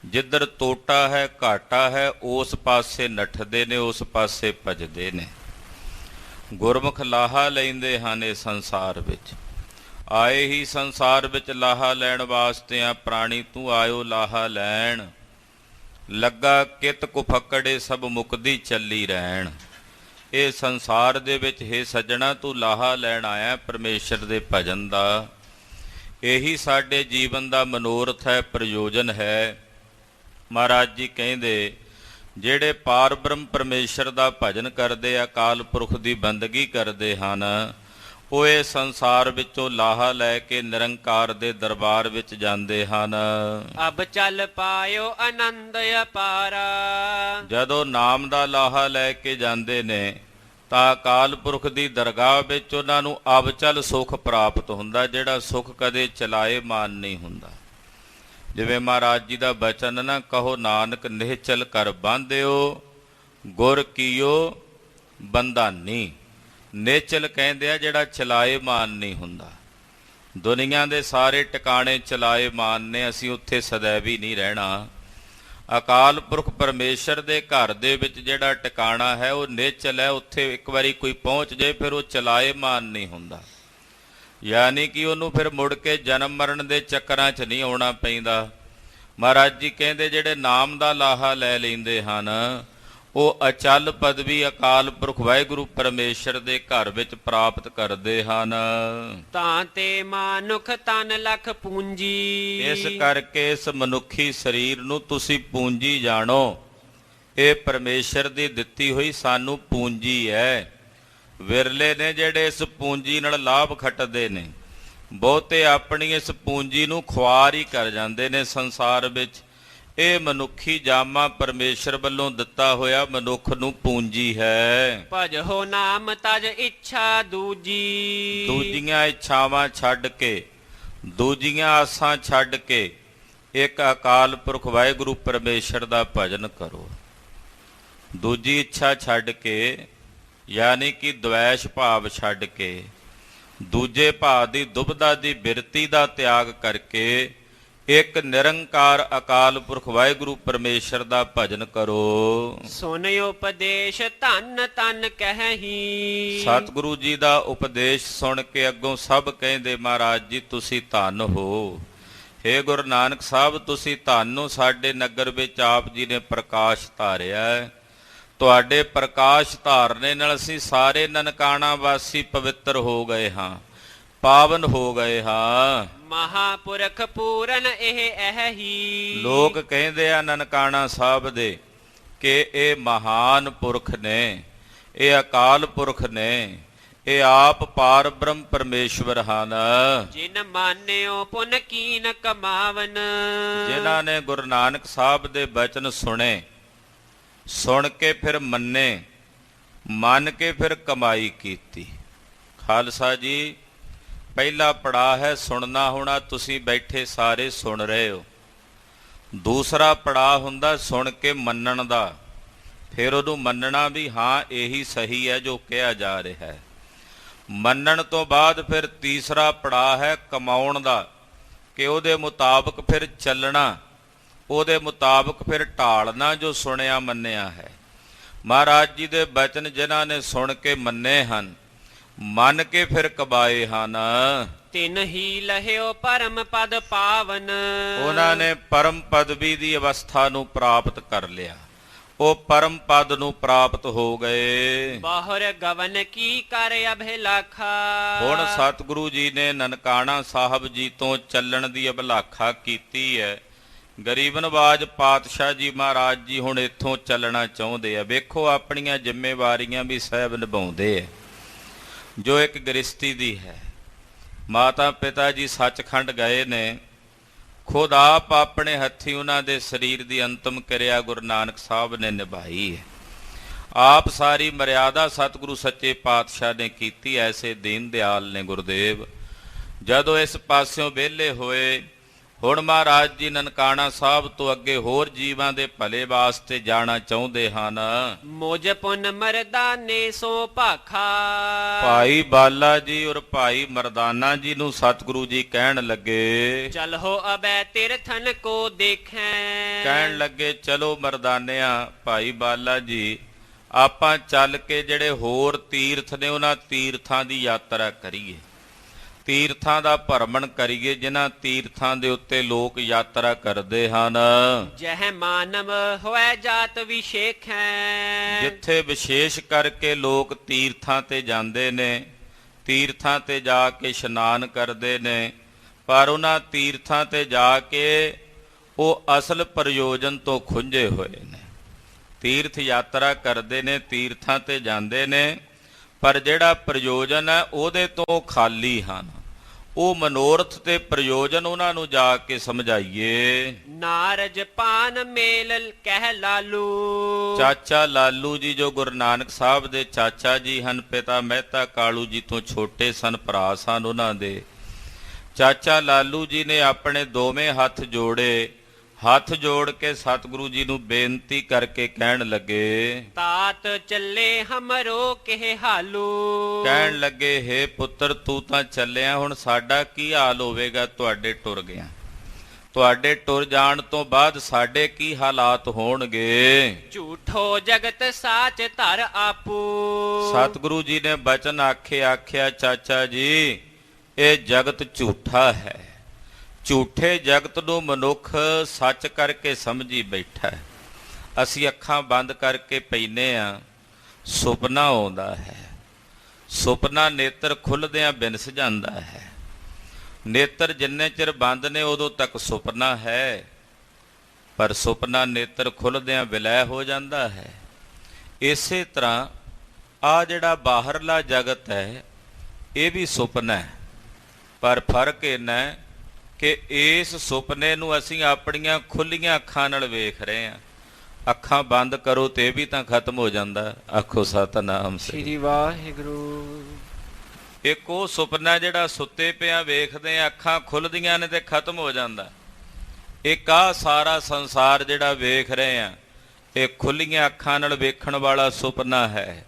ਜਿੱਧਰ ਤੋਟਾ ਹੈ ਘਾਟਾ ਹੈ ਉਸ ਪਾਸੇ ਨੱਠਦੇ ਨੇ, ਉਸ ਪਾਸੇ ਭੱਜਦੇ ਨੇ। ਗੁਰਮੁਖ ਲਾਹਾ ਲੈਂਦੇ ਹਨ ਇਸ ਸੰਸਾਰ ਵਿੱਚ। ਆਏ ਹੀ ਸੰਸਾਰ ਵਿੱਚ ਲਾਹਾ ਲੈਣ ਵਾਸਤੇ ਆ ਪ੍ਰਾਣੀ, ਤੂੰ ਆਇਓ ਲਾਹਾ ਲੈਣ। ਲੱਗਾ ਕਿਤ ਕੁਫਕੜੇ ਸਭ ਮੁਕਦੀ ਚੱਲੀ ਰਹਿਣ। ਇਹ ਸੰਸਾਰ ਦੇ ਵਿੱਚ ਹੈ ਸੱਜਣਾ, ਤੂੰ ਲਾਹਾ ਲੈਣ ਆਇਆ ਪਰਮੇਸ਼ਰ ਦੇ ਭਜਨ ਦਾ। ਇਹੀ ਸਾਡੇ ਜੀਵਨ ਦਾ ਮਨੋਰਥ ਹੈ, ਪ੍ਰਯੋਜਨ ਹੈ। ਮਹਾਰਾਜ ਜੀ ਕਹਿੰਦੇ ਜਿਹੜੇ ਪਾਰ ਬ੍ਰਹਮ ਪਰਮੇਸ਼ਰ ਦਾ ਭਜਨ ਕਰਦੇ, ਅਕਾਲ ਪੁਰਖ ਦੀ ਬੰਦਗੀ ਕਰਦੇ ਹਨ, ਉਹ ਇਹ ਸੰਸਾਰ ਵਿੱਚੋਂ ਲਾਹਾ ਲੈ ਕੇ ਨਿਰੰਕਾਰ ਦੇ ਦਰਬਾਰ ਵਿੱਚ ਜਾਂਦੇ ਹਨ। ਅਬ ਚੱਲ ਪਾਇਓ ਆਨੰਦ ਅਪਾਰਾ। ਜਦੋਂ ਨਾਮ ਦਾ ਲਾਹਾ ਲੈ ਕੇ ਜਾਂਦੇ ਨੇ ਤਾਂ ਅਕਾਲ ਪੁਰਖ ਦੀ ਦਰਗਾਹ ਵਿੱਚ ਉਹਨਾਂ ਨੂੰ ਅਬਚਲ ਸੁੱਖ ਪ੍ਰਾਪਤ ਹੁੰਦਾ, ਜਿਹੜਾ ਸੁੱਖ ਕਦੇ ਚਲਾਏ ਮਾਨ ਨਹੀਂ ਹੁੰਦਾ। ਜਿਵੇਂ ਮਹਾਰਾਜ ਜੀ ਦਾ ਬਚਨ ਨਾ, ਕਹੋ ਨਾਨਕ ਨਿਹਚਲ ਕਰ ਬਾਂਧਿਓ, ਗੁਰ ਕੀਓ ਬੰਧਾਨੀ। ਨਿਹਚਲ ਕਹਿੰਦੇ ਆ ਜਿਹੜਾ ਚਲਾਏ ਮਾਨ ਨਹੀਂ ਹੁੰਦਾ। ਦੁਨੀਆ ਦੇ ਸਾਰੇ ਟਿਕਾਣੇ ਚਲਾਏ ਮਾਨ ਨੇ, ਅਸੀਂ ਉੱਥੇ ਸदैਵੀ ਨਹੀਂ ਰਹਿਣਾ। ਅਕਾਲ ਪੁਰਖ ਪਰਮੇਸ਼ਰ ਦੇ ਘਰ ਦੇ ਵਿੱਚ ਜਿਹੜਾ ਟਿਕਾਣਾ ਹੈ ਉਹ ਨਿਹਚਲ ਹੈ। ਉੱਥੇ ਇੱਕ ਵਾਰੀ ਕੋਈ ਪਹੁੰਚ ਜਾਏ ਫਿਰ ਉਹ ਚਲਾਏ ਮਾਨ ਨਹੀਂ ਹੁੰਦਾ, ਯਾਨੀ ਕਿ ਉਹਨੂੰ ਫਿਰ ਮੁੜ ਕੇ ਜਨਮ ਮਰਨ ਦੇ ਚੱਕਰਾਂ 'ਚ ਨਹੀਂ ਆਉਣਾ ਪੈਂਦਾ। ਮਹਾਰਾਜ ਜੀ ਕਹਿੰਦੇ ਜਿਹੜੇ ਨਾਮ ਦਾ ਲਾਹਾ ਲੈ ਲੈਂਦੇ ਹਨ ਉਹ ਅਚਲ ਪਦਵੀ ਅਕਾਲ ਪੁਰਖ ਵਾਹਿਗੁਰੂ ਪਰਮੇਸ਼ਰ ਦੇ ਘਰ ਵਿੱਚ ਪ੍ਰਾਪਤ ਕਰਦੇ ਹਨ। ਤਾਂ ਤੇ ਮਾਨੁਖ ਤਨ ਲਖ ਪੂੰਜੀ। ਇਸ ਕਰਕੇ ਇਸ ਮਨੁੱਖੀ ਸਰੀਰ ਨੂੰ ਤੁਸੀਂ ਪੂੰਜੀ ਜਾਣੋ। ਇਹ ਪਰਮੇਸ਼ਰ ਦੀ ਦਿੱਤੀ ਹੋਈ ਸਾਨੂੰ ਪੂੰਜੀ ਹੈ। ਵਿਰਲੇ ਨੇ ਜਿਹੜੇ ਇਸ ਪੂੰਜੀ ਨਾਲ ਲਾਭ ਖੱਟਦੇ ਨੇ। ਬਹੁਤੇ ਆਪਣੀ ਇਸ ਪੂੰਜੀ ਨੂੰ ਖੁਆਰ ਹੀ ਕਰ ਜਾਂਦੇ ਨੇ ਸੰਸਾਰ ਵਿੱਚ। ਇਹ ਮਨੁੱਖੀ ਜਾਮਾ ਪਰਮੇਸ਼ਰ ਵੱਲੋਂ ਦਿੱਤਾ ਹੋਇਆ ਮਨੁੱਖ ਨੂੰ ਪੂੰਜੀ ਹੈ। ਭਜੋ ਨਾਮ ਤਜ ਇੱਛਾ ਦੂਜੀ। ਦੂਜੀਆਂ ਇੱਛਾਵਾਂ ਛੱਡ ਕੇ, ਦੂਜੀਆਂ ਆਸਾਂ ਛੱਡ ਕੇ ਇੱਕ ਅਕਾਲ ਪੁਰਖ ਵਾਹਿਗੁਰੂ ਪਰਮੇਸ਼ਰ ਦਾ ਭਜਨ ਕਰੋ। ਦੂਜੀ ਇੱਛਾ ਛੱਡ ਕੇ, ਯਾਨੀ ਕਿ ਦਵੈਸ਼ ਭਾਵ ਛੱਡ ਕੇ, ਦੂਜੇ ਭਾਵ ਦੀ ਦੁਬਦਾ ਦੀ ਬਿਰਤੀ ਦਾ ਤਿਆਗ ਕਰਕੇ ਇੱਕ ਨਿਰੰਕਾਰ ਅਕਾਲ ਪੁਰਖ ਵਾਹਿਗੁਰੂ ਪਰਮੇਸ਼ਰ ਦਾ ਭਜਨ ਕਰੋ। ਸੁਨ ਉਪਦੇਸ਼ ਧੰਨ ਧੰਨ ਕਹਿਹੀ। ਸਤਿਗੁਰੂ ਜੀ ਦਾ ਉਪਦੇਸ਼ ਸੁਣ ਕੇ ਅੱਗੋਂ ਸਭ ਕਹਿੰਦੇ ਮਹਾਰਾਜ ਜੀ ਤੁਸੀਂ ਧੰਨ ਹੋ। ਹੇ ਗੁਰੂ ਨਾਨਕ ਸਾਹਿਬ ਤੁਸੀਂ ਧੰਨ ਹੋ, ਸਾਡੇ ਨਗਰ ਵਿੱਚ ਆਪ ਜੀ ਨੇ ਪ੍ਰਕਾਸ਼ ਧਾਰਿਆ। ਤੁਹਾਡੇ ਪ੍ਰਕਾਸ਼ ਧਾਰਨੇ ਨਾਲ ਅਸੀਂ ਸਾਰੇ ਨਨਕਾਣਾ ਵਾਸੀ ਪਵਿੱਤਰ ਹੋ ਗਏ ਹਾਂ, ਪਾਵਨ ਹੋ ਗਏ ਹਾਂ। ਮਹਾਪੁਰਖ ਪੂਰਨ ਇਹ ਹੀ। ਲੋਕ ਕਹਿੰਦੇ ਆ ਨਨਕਾਣਾ ਸਾਹਿਬ ਦੇ ਕਿ ਇਹ ਮਹਾਨ ਪੁਰਖ ਨੇ, ਇਹ ਅਕਾਲ ਪੁਰਖ ਨੇ, ਇਹ ਆਪ ਪਾਰ ਬ੍ਰਹਮ ਪਰਮੇਸ਼ਵਰ ਹਨ। ਜਿਨ ਮਾਨਿਓ ਪੁਨ ਕੀਨ ਕਮਾਵਨ। ਜਿਨ੍ਹਾਂ ਨੇ ਗੁਰੂ ਨਾਨਕ ਸਾਹਿਬ ਦੇ ਬਚਨ ਸੁਣੇ, ਸੁਣ ਕੇ ਫਿਰ ਮੰਨੇ, ਮੰਨ ਕੇ ਫਿਰ ਕਮਾਈ ਕੀਤੀ। ਖਾਲਸਾ ਜੀ ਪਹਿਲਾ ਪੜਾਅ ਹੈ ਸੁਣਨਾ ਹੋਣਾ, ਤੁਸੀਂ ਬੈਠੇ ਸਾਰੇ ਸੁਣ ਰਹੇ ਹੋ। ਦੂਸਰਾ ਪੜਾਅ ਹੁੰਦਾ ਸੁਣ ਕੇ ਮੰਨਣ ਦਾ, ਫਿਰ ਉਹਨੂੰ ਮੰਨਣਾ ਵੀ ਹਾਂ ਇਹੀ ਸਹੀ ਹੈ ਜੋ ਕਿਹਾ ਜਾ ਰਿਹਾ ਹੈ। ਮੰਨਣ ਤੋਂ ਬਾਅਦ ਫਿਰ ਤੀਸਰਾ ਪੜਾਅ ਹੈ ਕਮਾਉਣ ਦਾ, ਕਿ ਉਹਦੇ ਮੁਤਾਬਕ ਫਿਰ ਚੱਲਣਾ, ਉਹਦੇ ਮੁਤਾਬਕ ਫਿਰ ਢਾਲਣਾ ਜੋ ਸੁਣਿਆ ਮੰਨਿਆ ਹੈ। ਮਹਾਰਾਜ ਜੀ ਦੇ ਬਚਨ ਜਿਨ੍ਹਾਂ ਨੇ ਸੁਣ ਕੇ ਮੰਨੇ ਹਨ, ਮੰਨ ਕੇ ਫਿਰ ਕਮਾਏ ਹਨ, ਤਿਨ ਹੀ ਲਹਿਓ ਪਰਮ ਪਦ ਪਾਵਨ। ਉਹਨਾਂ ਨੇ ਪਰਮ ਪਦਵੀ ਦੀ ਅਵਸਥਾ ਨੂੰ ਪ੍ਰਾਪਤ ਕਰ ਲਿਆ, ਉਹ ਪਰਮ ਪਦ ਨੂੰ ਪ੍ਰਾਪਤ ਹੋ ਗਏ। ਬਾਹਰ ਗਵਨ ਕੀ ਕਰ ਅਭਿਲਾਖਾ। ਹੁਣ ਸਤਿਗੁਰੂ ਜੀ ਨੇ ਨਨਕਾਣਾ ਸਾਹਿਬ ਜੀ ਤੋਂ ਚੱਲਣ ਦੀ ਅਭਿਲਾਖਾ ਕੀਤੀ ਹੈ। ਗਰੀਬ ਨਵਾਜ ਪਾਤਸ਼ਾਹ ਜੀ ਮਹਾਰਾਜ ਜੀ ਹੁਣ ਇੱਥੋਂ ਚੱਲਣਾ ਚਾਹੁੰਦੇ ਆ। ਵੇਖੋ ਆਪਣੀਆਂ ਜ਼ਿੰਮੇਵਾਰੀਆਂ ਵੀ ਸਾਹਿਬ ਨਿਭਾਉਂਦੇ ਆ ਜੋ ਇੱਕ ਗ੍ਰਸਤੀ ਦੀ ਹੈ। ਮਾਤਾ ਪਿਤਾ ਜੀ ਸੱਚਖੰਡ ਗਏ ਨੇ, ਖੁਦ ਆਪ ਆਪਣੇ ਹੱਥੀਂ ਉਹਨਾਂ ਦੇ ਸਰੀਰ ਦੀ ਅੰਤਮ ਕਿਰਿਆ ਗੁਰੂ ਨਾਨਕ ਸਾਹਿਬ ਨੇ ਨਿਭਾਈ ਹੈ। ਆਪ ਸਾਰੀ ਮਰਿਆਦਾ ਸਤਿਗੁਰੂ ਸੱਚੇ ਪਾਤਸ਼ਾਹ ਨੇ ਕੀਤੀ। ਐਸੇ ਦੀਨ ਦਿਆਲ ਨੇ ਗੁਰਦੇਵ। ਜਦੋਂ ਇਸ ਪਾਸਿਓਂ ਵਿਹਲੇ ਹੋਏ, ਹੁਣ ਮਹਾਰਾਜ ਜੀ ਨਨਕਾਣਾ ਸਾਹਿਬ ਤੋਂ ਅੱਗੇ ਹੋਰ ਜੀਵਾਂ ਦੇ ਭਲੇ ਵਾਸਤੇ ਜਾਣਾ ਚਾਹੁੰਦੇ ਹਨ। ਮੋਜ ਪੁਨ ਮਰਦਾਨੇ ਸੋ ਭਾਖਾ। ਭਾਈ ਬਾਲਾ ਜੀ ਔਰ ਭਾਈ ਮਰਦਾਨਾ ਜੀ ਨੂੰ ਸਤਿਗੁਰੂ ਜੀ ਕਹਿਣ ਲੱਗੇ, ਚਲੋ ਅਬੈ ਤਿਰਥਨ ਕੋ ਦੇਖੈ। ਕਹਿਣ ਲੱਗੇ ਚਲੋ ਮਰਦਾਨਿਆਂ, ਭਾਈ ਬਾਲਾ ਜੀ ਆਪਾਂ ਚੱਲ ਕੇ ਜਿਹੜੇ ਹੋਰ ਤੀਰਥ ਨੇ ਉਹਨਾਂ ਤੀਰਥਾਂ ਦੀ ਯਾਤਰਾ ਕਰੀਏ, ਤੀਰਥਾਂ ਦਾ ਭਰਮਣ ਕਰੀਏ ਜਿਨ੍ਹਾਂ ਤੀਰਥਾਂ ਦੇ ਉੱਤੇ ਲੋਕ ਯਾਤਰਾ ਕਰਦੇ ਹਨ। ਜਹ ਮਾਨਵ ਹੋਇ ਜਾਤ ਵਿਸ਼ੇਖੈ। ਜਿੱਥੇ ਵਿਸ਼ੇਸ਼ ਕਰਕੇ ਲੋਕ ਤੀਰਥਾਂ ਤੇ ਜਾਂਦੇ ਨੇ, ਤੀਰਥਾਂ ਤੇ ਜਾ ਕੇ ਇਸ਼ਨਾਨ ਕਰਦੇ ਨੇ, ਪਰ ਉਹਨਾਂ ਤੀਰਥਾਂ ਤੇ ਜਾ ਕੇ ਉਹ ਅਸਲ ਪ੍ਰਯੋਜਨ ਤੋਂ ਖੁੰਝੇ ਹੋਏ ਨੇ। ਤੀਰਥ ਯਾਤਰਾ ਕਰਦੇ ਨੇ, ਤੀਰਥਾਂ ਤੇ ਜਾਂਦੇ ਨੇ, ਪਰ ਜਿਹੜਾ ਪ੍ਰਯੋਜਨ ਹੈ ਉਹਦੇ ਤੋਂ ਖਾਲੀ ਹਨ। ਉਹ ਮਨੋਰਥ ਤੇ ਪ੍ਰਯੋਜਨ ਉਹਨਾਂ ਨੂੰ ਜਾ ਕੇ ਸਮਝਾਈਏ। ਨਾਰਜ ਪਾਨ ਮੇਲ ਕਹਿ ਲਾਲੂ। ਚਾਚਾ ਲਾਲੂ ਜੀ ਜੋ ਗੁਰੂ ਨਾਨਕ ਸਾਹਿਬ ਦੇ ਚਾਚਾ ਜੀ ਹਨ, ਪਿਤਾ ਮਹਿਤਾ ਕਾਲੂ ਜੀ ਤੋਂ ਛੋਟੇ ਸਨ, ਭਰਾ ਸਨ ਉਹਨਾਂ ਦੇ। ਚਾਚਾ ਲਾਲੂ ਜੀ ਨੇ ਆਪਣੇ ਦੋਵੇਂ ਹੱਥ ਜੋੜੇ, ਹੱਥ ਜੋੜ ਕੇ ਸਤਿਗੁਰੂ ਜੀ ਨੂੰ ਬੇਨਤੀ ਕਰਕੇ ਕਹਿਣ ਲੱਗੇ, ਤਾਤ ਚੱਲੇ ਹਮਰੋ ਕਿਹ ਹਾਲੂ। ਕਹਿਣ ਲੱਗੇ ਹੇ ਪੁੱਤਰ ਤੂੰ ਤਾਂ ਚੱਲਿਆ, ਹੁਣ ਸਾਡਾ ਕੀ ਹਾਲ ਹੋਵੇਗਾ ਤੁਹਾਡੇ ਟੁਰ ਗਿਆ। ਤੁਹਾਡੇ ਟੁਰ ਜਾਣ ਤੋਂ ਬਾਅਦ ਸਾਡੇ ਕੀ ਹਾਲਾਤ ਹੋਣਗੇ। ਝੂਠੋ ਜਗਤ ਸਾਚ ਧਰ ਆਪੂ। ਸਤਿਗੁਰੂ ਜੀ ਨੇ ਬਚਨ ਆਖਿਆ ਚਾਚਾ ਜੀ ਇਹ ਜਗਤ ਝੂਠਾ ਹੈ। ਝੂਠੇ ਜਗਤ ਨੂੰ ਮਨੁੱਖ ਸੱਚ ਕਰਕੇ ਸਮਝੀ ਬੈਠਾ ਹੈ। ਅਸੀਂ ਅੱਖਾਂ ਬੰਦ ਕਰਕੇ ਪੈਨੇ ਆ, ਸੁਪਨਾ ਆਉਂਦਾ ਹੈ। ਸੁਪਨਾ ਨੇਤਰ ਖੁੱਲ੍ਹਦਿਆਂ ਬਿਨਸ ਜਾਂਦਾ ਹੈ। ਨੇਤਰ ਜਿੰਨੇ ਚਿਰ ਬੰਦ ਨੇ ਉਦੋਂ ਤੱਕ ਸੁਪਨਾ ਹੈ, ਪਰ ਸੁਪਨਾ ਨੇਤਰ ਖੁੱਲ੍ਹਦਿਆਂ ਵਿਲੈ ਹੋ ਜਾਂਦਾ ਹੈ। ਇਸੇ ਤਰ੍ਹਾਂ ਆ ਜਿਹੜਾ ਬਾਹਰਲਾ ਜਗਤ ਹੈ ਇਹ ਵੀ ਸੁਪਨਾ ਹੈ, ਪਰ ਫਰਕ ਇੰਨਾ ਹੈ ਕਿ ਇਸ ਸੁਪਨੇ ਨੂੰ ਅਸੀਂ ਆਪਣੀਆਂ ਖੁੱਲੀਆਂ ਅੱਖਾਂ ਨਾਲ ਵੇਖ ਰਹੇ ਹਾਂ। ਅੱਖਾਂ ਬੰਦ ਕਰੋ ਤੇ ਇਹ ਵੀ ਤਾਂ ਖਤਮ ਹੋ ਜਾਂਦਾ। ਆਖੋ ਸਤਿਨਾਮ ਸ੍ਰੀ ਵਾਹਿਗੁਰੂ। ਇੱਕ ਉਹ ਸੁਪਨਾ ਜਿਹੜਾ ਸੁੱਤੇ ਪਿਆ ਵੇਖਦੇ ਆ, ਅੱਖਾਂ ਖੁੱਲਦੀਆਂ ਨੇ ਤੇ ਖਤਮ ਹੋ ਜਾਂਦਾ। ਇੱਕ ਆਹ ਸਾਰਾ ਸੰਸਾਰ ਜਿਹੜਾ ਵੇਖ ਰਹੇ ਆ ਇਹ ਖੁੱਲੀਆਂ ਅੱਖਾਂ ਨਾਲ ਵੇਖਣ ਵਾਲਾ ਸੁਪਨਾ ਹੈ।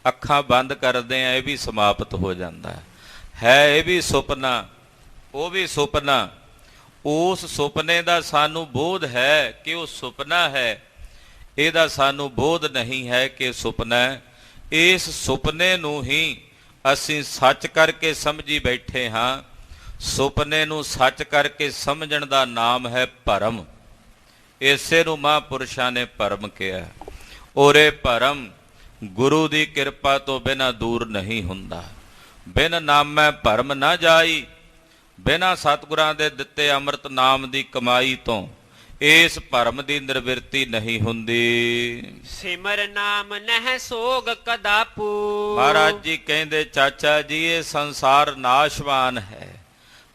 ਅੱਖਾਂ ਬੰਦ ਕਰਦੇ ਆ ਇਹ ਵੀ ਸਮਾਪਤ ਹੋ ਜਾਂਦਾ ਹੈ। ਇਹ ਵੀ ਸੁਪਨਾ, ਉਹ ਵੀ ਸੁਪਨਾ। ਉਸ ਸੁਪਨੇ ਦਾ ਸਾਨੂੰ ਬੋਧ ਹੈ ਕਿ ਉਹ ਸੁਪਨਾ ਹੈ, ਇਹਦਾ ਸਾਨੂੰ ਬੋਧ ਨਹੀਂ ਹੈ ਕਿ ਸੁਪਨਾ ਹੈ। ਇਸ ਸੁਪਨੇ ਨੂੰ ਹੀ ਅਸੀਂ ਸੱਚ ਕਰਕੇ ਸਮਝੀ ਬੈਠੇ ਹਾਂ। ਸੁਪਨੇ ਨੂੰ ਸੱਚ ਕਰਕੇ ਸਮਝਣ ਦਾ ਨਾਮ ਹੈ ਭਰਮ। ਇਸੇ ਨੂੰ ਮਹਾਂਪੁਰਸ਼ਾਂ ਨੇ ਭਰਮ ਕਿਹਾ। ਔਰ ਇਹ ਭਰਮ ਗੁਰੂ ਦੀ ਕਿਰਪਾ ਤੋਂ ਬਿਨਾਂ ਦੂਰ ਨਹੀਂ ਹੁੰਦਾ। ਬਿਨ ਨਾਮੈ ਭਰਮ ਨਾ ਜਾਈ। ਬਿਨਾਂ ਸਤਿਗੁਰਾਂ ਦੇ ਦਿੱਤੇ ਅੰਮ੍ਰਿਤ ਨਾਮ ਦੀ ਕਮਾਈ ਤੋਂ ਇਸ ਭਰਮ ਦੀ ਨਿਰਵਿਰਤੀ ਨਹੀਂ ਹੁੰਦੀ। ਸਿਮਰ ਨਾਮ ਨਹਿ ਸੋਗ ਕਦਾਪੂ। ਮਹਾਰਾਜ ਜੀ ਕਹਿੰਦੇ ਚਾਚਾ ਜੀ ਇਹ ਸੰਸਾਰ ਨਾਸ਼ਵਾਨ ਹੈ।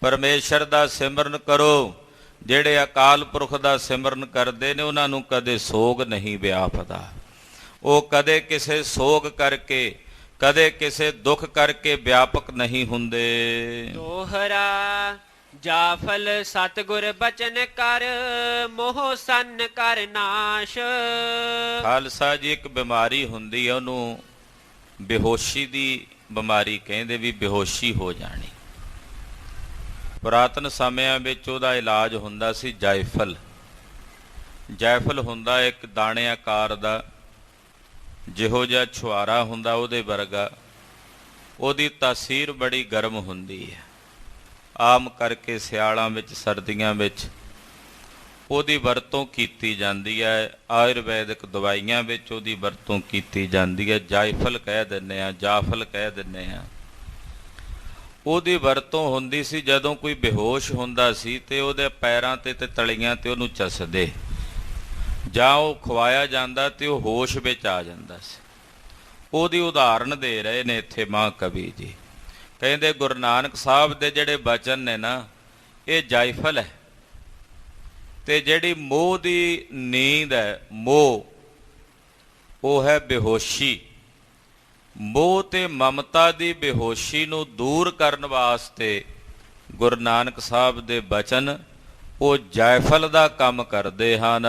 ਪਰਮੇਸ਼ਰ ਦਾ ਸਿਮਰਨ ਕਰੋ। ਜਿਹੜੇ ਅਕਾਲ ਪੁਰਖ ਦਾ ਸਿਮਰਨ ਕਰਦੇ ਨੇ ਉਹਨਾਂ ਨੂੰ ਕਦੇ ਸੋਗ ਨਹੀਂ ਵਿਆਪਦਾ। ਉਹ ਕਦੇ ਕਿਸੇ ਸੋਗ ਕਰਕੇ, ਕਦੇ ਕਿਸੇ ਦੁੱਖ ਕਰਕੇ ਵਿਆਪਕ ਨਹੀਂ ਹੁੰਦੇ। ਦੋਹਰਾ ਜਾਫਲ ਸਤਿਗੁਰ ਬਚਨ ਕਰ, ਮੋਹ ਸੰਨ ਕਰ ਨਾਸ਼। ਖਾਲਸਾ ਜੀ ਇੱਕ ਬਿਮਾਰੀ ਹੁੰਦੀ ਹੈ, ਉਹਨੂੰ ਬੇਹੋਸ਼ੀ ਦੀ ਬਿਮਾਰੀ ਕਹਿੰਦੇ, ਵੀ ਬੇਹੋਸ਼ੀ ਹੋ ਜਾਣੀ। ਪੁਰਾਤਨ ਸਮਿਆਂ ਵਿੱਚ ਉਹਦਾ ਇਲਾਜ ਹੁੰਦਾ ਸੀ ਜਾਇਫਲ। ਜਾਇਫਲ ਹੁੰਦਾ ਇੱਕ ਦਾਣੇ ਆਕਾਰ ਦਾ, ਜਿਹੋ ਜਿਹਾ ਛੁਹਾਰਾ ਹੁੰਦਾ ਉਹਦੇ ਵਰਗਾ। ਉਹਦੀ ਤਾਸੀਰ ਬੜੀ ਗਰਮ ਹੁੰਦੀ ਹੈ। ਆਮ ਕਰਕੇ ਸਿਆਲਾਂ ਵਿੱਚ ਸਰਦੀਆਂ ਵਿੱਚ ਉਹਦੀ ਵਰਤੋਂ ਕੀਤੀ ਜਾਂਦੀ ਹੈ। ਆਯੁਰਵੈਦਿਕ ਦਵਾਈਆਂ ਵਿੱਚ ਉਹਦੀ ਵਰਤੋਂ ਕੀਤੀ ਜਾਂਦੀ ਹੈ। ਜਾਇਫਲ ਕਹਿ ਦਿੰਦੇ ਆ, ਜਾਫਲ ਕਹਿ ਦਿੰਦੇ ਆ। ਉਹਦੀ ਵਰਤੋਂ ਹੁੰਦੀ ਸੀ ਜਦੋਂ ਕੋਈ ਬੇਹੋਸ਼ ਹੁੰਦਾ ਸੀ ਤੇ ਉਹਦੇ ਪੈਰਾਂ ਤੇ ਤਲੀਆਂ ਤੇ ਉਹਨੂੰ ਚਸਦੇ, ਜਾਂ ਉਹ ਖਵਾਇਆ ਜਾਂਦਾ ਤੇ ਉਹ ਹੋਸ਼ ਵਿੱਚ ਆ ਜਾਂਦਾ ਸੀ। ਉਹਦੀ ਉਦਾਹਰਨ ਦੇ ਰਹੇ ਨੇ ਇੱਥੇ ਮਹਾਂਕਵੀ ਜੀ। ਕਹਿੰਦੇ ਗੁਰੂ ਨਾਨਕ ਸਾਹਿਬ ਦੇ ਜਿਹੜੇ ਬਚਨ ਨੇ ਨਾ, ਇਹ ਜਾਇਫਲ ਹੈ। ਤੇ ਜਿਹੜੀ ਮੋਹ ਦੀ ਨੀਂਦ ਹੈ, ਮੋਹ, ਉਹ ਹੈ ਬੇਹੋਸ਼ੀ। ਮੋਹ ਤੇ ਮਮਤਾ ਦੀ ਬੇਹੋਸ਼ੀ ਨੂੰ ਦੂਰ ਕਰਨ ਵਾਸਤੇ ਗੁਰੂ ਨਾਨਕ ਸਾਹਿਬ ਦੇ ਬਚਨ ਉਹ ਜਾਇਫਲ ਦਾ ਕੰਮ ਕਰਦੇ ਹਨ।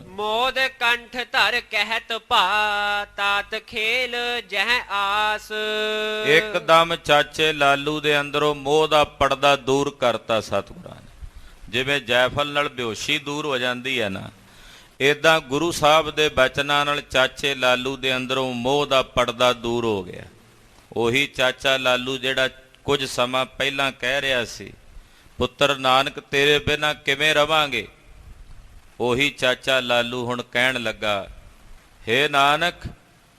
ਮੋਦ ਕੰਠ ਧਰ ਕਹਿਤ ਭਾ, ਤਾਤ ਖੇਲ ਜਹ ਆਸ। ਇੱਕਦਮ ਚਾਚੇ ਲਾਲੂ ਦੇ ਅੰਦਰੋਂ ਮੋਹ ਦਾ ਪਰਦਾ ਦੂਰ ਕਰਤਾ ਸਤਿਗੁਰਾਂ ਨੇ। ਜਿਵੇਂ ਜਾਇਫਲ ਨਾਲ ਬੇਹੋਸ਼ੀ ਦੂਰ ਹੋ ਜਾਂਦੀ ਹੈ ਨਾ, ਇੱਦਾਂ ਗੁਰੂ ਸਾਹਿਬ ਦੇ ਬਚਨਾਂ ਨਾਲ ਚਾਚੇ ਲਾਲੂ ਦੇ ਅੰਦਰੋਂ ਮੋਹ ਦਾ ਪਰਦਾ ਦੂਰ ਹੋ ਗਿਆ। ਉਹੀ ਚਾਚਾ ਲਾਲੂ ਜਿਹੜਾ ਕੁਝ ਸਮਾਂ ਪਹਿਲਾਂ ਕਹਿ ਰਿਹਾ ਸੀ, ਪੁੱਤਰ ਨਾਨਕ ਤੇਰੇ ਬਿਨਾਂ ਕਿਵੇਂ ਰਵਾਂਗੇ, ਉਹੀ ਚਾਚਾ ਲਾਲੂ ਹੁਣ ਕਹਿਣ ਲੱਗਾ, ਹੇ ਨਾਨਕ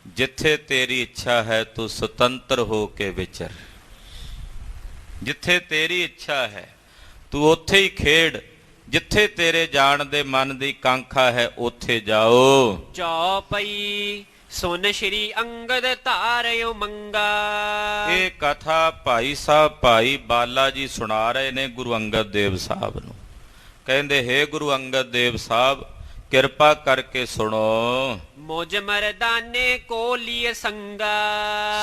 ਜਿੱਥੇ ਤੇਰੀ ਇੱਛਾ ਹੈ ਤੂੰ ਸੁਤੰਤਰ ਹੋ ਕੇ ਵਿਚਰ। ਜਿੱਥੇ ਤੇਰੀ ਇੱਛਾ ਹੈ ਤੂੰ ਉੱਥੇ ਹੀ ਖੇਡ, ਜਿੱਥੇ ਤੇਰੇ ਜਾਣ ਦੇ ਮਨ ਦੀ ਕਾਂਖਾ ਹੈ ਉੱਥੇ ਜਾਓ। ਚੌਪਈ ਸੁਨ ਸ਼੍ਰੀ ਅੰਗਦ ਧਾਰਿਓ ਮੰਗਾ। ਇਹ ਕਥਾ ਭਾਈ ਸਾਹਿਬ ਭਾਈ ਬਾਲਾ ਜੀ ਸੁਣਾ ਰਹੇ ਨੇ ਗੁਰੂ ਅੰਗਦ ਦੇਵ ਸਾਹਿਬ ਨੂੰ। ਕਹਿੰਦੇ ਹੇ ਗੁਰੂ ਅੰਗਦ ਦੇਵ ਸਾਹਿਬ ਕਿਰਪਾ ਕਰਕੇ ਸੁਣੋ। ਮੁਝ ਮਰਦਾਨੇ ਕੋ ਲੀਏ ਸੰਗਾ।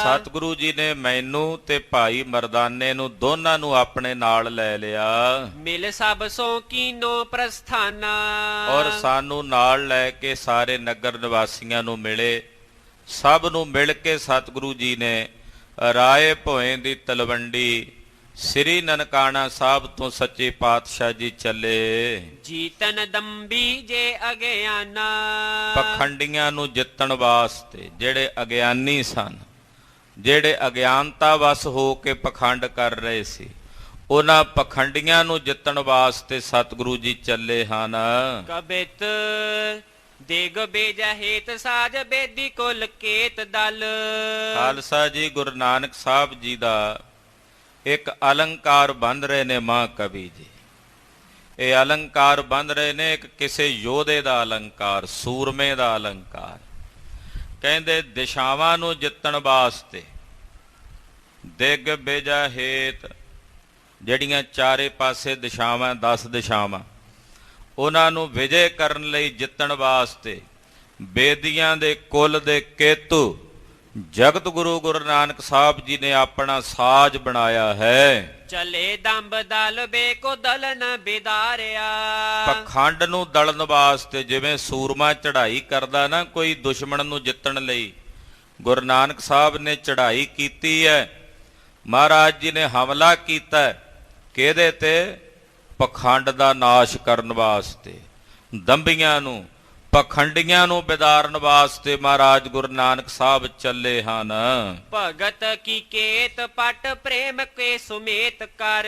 ਸਤਿਗੁਰੂ ਜੀ ਨੇ ਮੈਨੂੰ ਤੇ ਭਾਈ ਮਰਦਾਨੇ ਨੂੰ ਦੋਨਾਂ ਨੂੰ ਆਪਣੇ ਨਾਲ ਲੈ ਲਿਆ। ਮਿਲ ਸਭ ਸੋ ਕੀਨੋ ਪ੍ਰਸਥਾਨਾ। ਔਰ ਸਾਨੂੰ ਨਾਲ ਲੈ ਕੇ ਸਾਰੇ ਨਗਰ ਨਿਵਾਸੀਆਂ ਨੂੰ ਮਿਲੇ। ਸਭ ਨੂੰ ਮਿਲ ਕੇ ਸਤਿਗੁਰੂ ਜੀ ਨੇ ਰਾਏ ਭੋਏ ਦੀ ਤਲਵੰਡੀ ਸ੍ਰੀ ਨਨਕਾਣਾ ਸਾਹਿਬ ਤੋਂ ਸੱਚੇ ਪਾਤਸ਼ਾਹ ਜੀ ਚੱਲੇ। ਜੀਤਨ ਦੰਬੀ ਜੇ ਅਗਿਆਨਾ। ਪਖੰਡੀਆਂ ਨੂੰ ਜਿੱਤਣ ਵਾਸਤੇ, ਜਿਹੜੇ ਅਗਿਆਨੀ ਸਨ, ਜਿਹੜੇ ਅਗਿਆਨਤਾ ਵਸ ਹੋ ਕੇ ਪਖੰਡ ਕਰ ਰਹੇ ਸੀ, ਉਹਨਾਂ ਪਖੰਡੀਆਂ ਨੂੰ ਜਿੱਤਣ ਵਾਸਤੇ ਸਤਿਗੁਰੂ ਜੀ ਚੱਲੇ ਹਨ। ਕਬਿਤ ਦੇਗ ਬੇਜਾ ਹੇਤ ਸਾਜ ਬੇਦੀ ਕੁਲ ਕੇਤ ਦਲ। ਖਾਲਸਾ ਜੀ ਗੁਰੂ ਨਾਨਕ ਸਾਹਿਬ ਜੀ ਦਾ ਇੱਕ ਅਲੰਕਾਰ ਬੰਧ ਰਹੇ ਨੇ ਮਹਾਂਕਵੀ ਜੀ। ਇਹ ਅਲੰਕਾਰ ਬੰਧ ਰਹੇ ਨੇ ਇੱਕ ਕਿਸੇ ਯੋਧੇ ਦਾ ਅਲੰਕਾਰ, ਸੂਰਮੇ ਦਾ ਅਲੰਕਾਰ। ਕਹਿੰਦੇ ਦਿਸ਼ਾਵਾਂ ਨੂੰ ਜਿੱਤਣ ਵਾਸਤੇ ਦਿਗ ਬੇਜਾ ਹੇਤ, ਜਿਹੜੀਆਂ ਚਾਰੇ ਪਾਸੇ ਦਿਸ਼ਾਵਾਂ, 10 ਦਿਸ਼ਾਵਾਂ, ਉਹਨਾਂ ਨੂੰ ਵਿਜੇ ਕਰਨ ਲਈ ਜਿੱਤਣ ਵਾਸਤੇ ਬੇਦੀਆਂ ਦੇ ਕੁਲ ਦੇ ਕੇਤੂ ਜਗਤ ਗੁਰੂ ਗੁਰੂ ਨਾਨਕ ਸਾਹਿਬ ਜੀ ਨੇ ਆਪਣਾ ਸਾਜ ਬਣਾਇਆ ਹੈ। ਚਲੇ ਦੰਬ ਦਲ ਬੇਕੋ ਦਲਨ ਬਿਦਾਰਿਆ। ਪਖੰਡ ਨੂੰ ਦਲਣ ਵਾਸਤੇ ਜਿਵੇਂ ਸੂਰਮਾ ਚੜ੍ਹਾਈ ਕਰਦਾ ਨਾ ਕੋਈ ਦੁਸ਼ਮਣ ਨੂੰ ਜਿੱਤਣ ਲਈ, ਗੁਰੂ ਨਾਨਕ ਸਾਹਿਬ ਨੇ ਚੜ੍ਹਾਈ ਕੀਤੀ ਹੈ। ਮਹਾਰਾਜ ਜੀ ਨੇ ਹਮਲਾ ਕੀਤਾ ਕਿਹਦੇ ਤੇ? ਪਖੰਡ ਦਾ ਨਾਸ਼ ਕਰਨ ਵਾਸਤੇ, ਦੰਭੀਆਂ ਨੂੰ, ਪਖੰਡੀਆਂ ਨੂੰ ਬਿਦਾਰਨ ਵਾਸਤੇ ਮਹਾਰਾਜ ਗੁਰੂ ਨਾਨਕ ਸਾਹਿਬ ਚੱਲੇ ਹਨ। ਭਗਤ ਕੀ ਕੇਤ ਪਟ ਪ੍ਰੇਮ ਕੇ ਸੁਮੇਤ ਕਰ।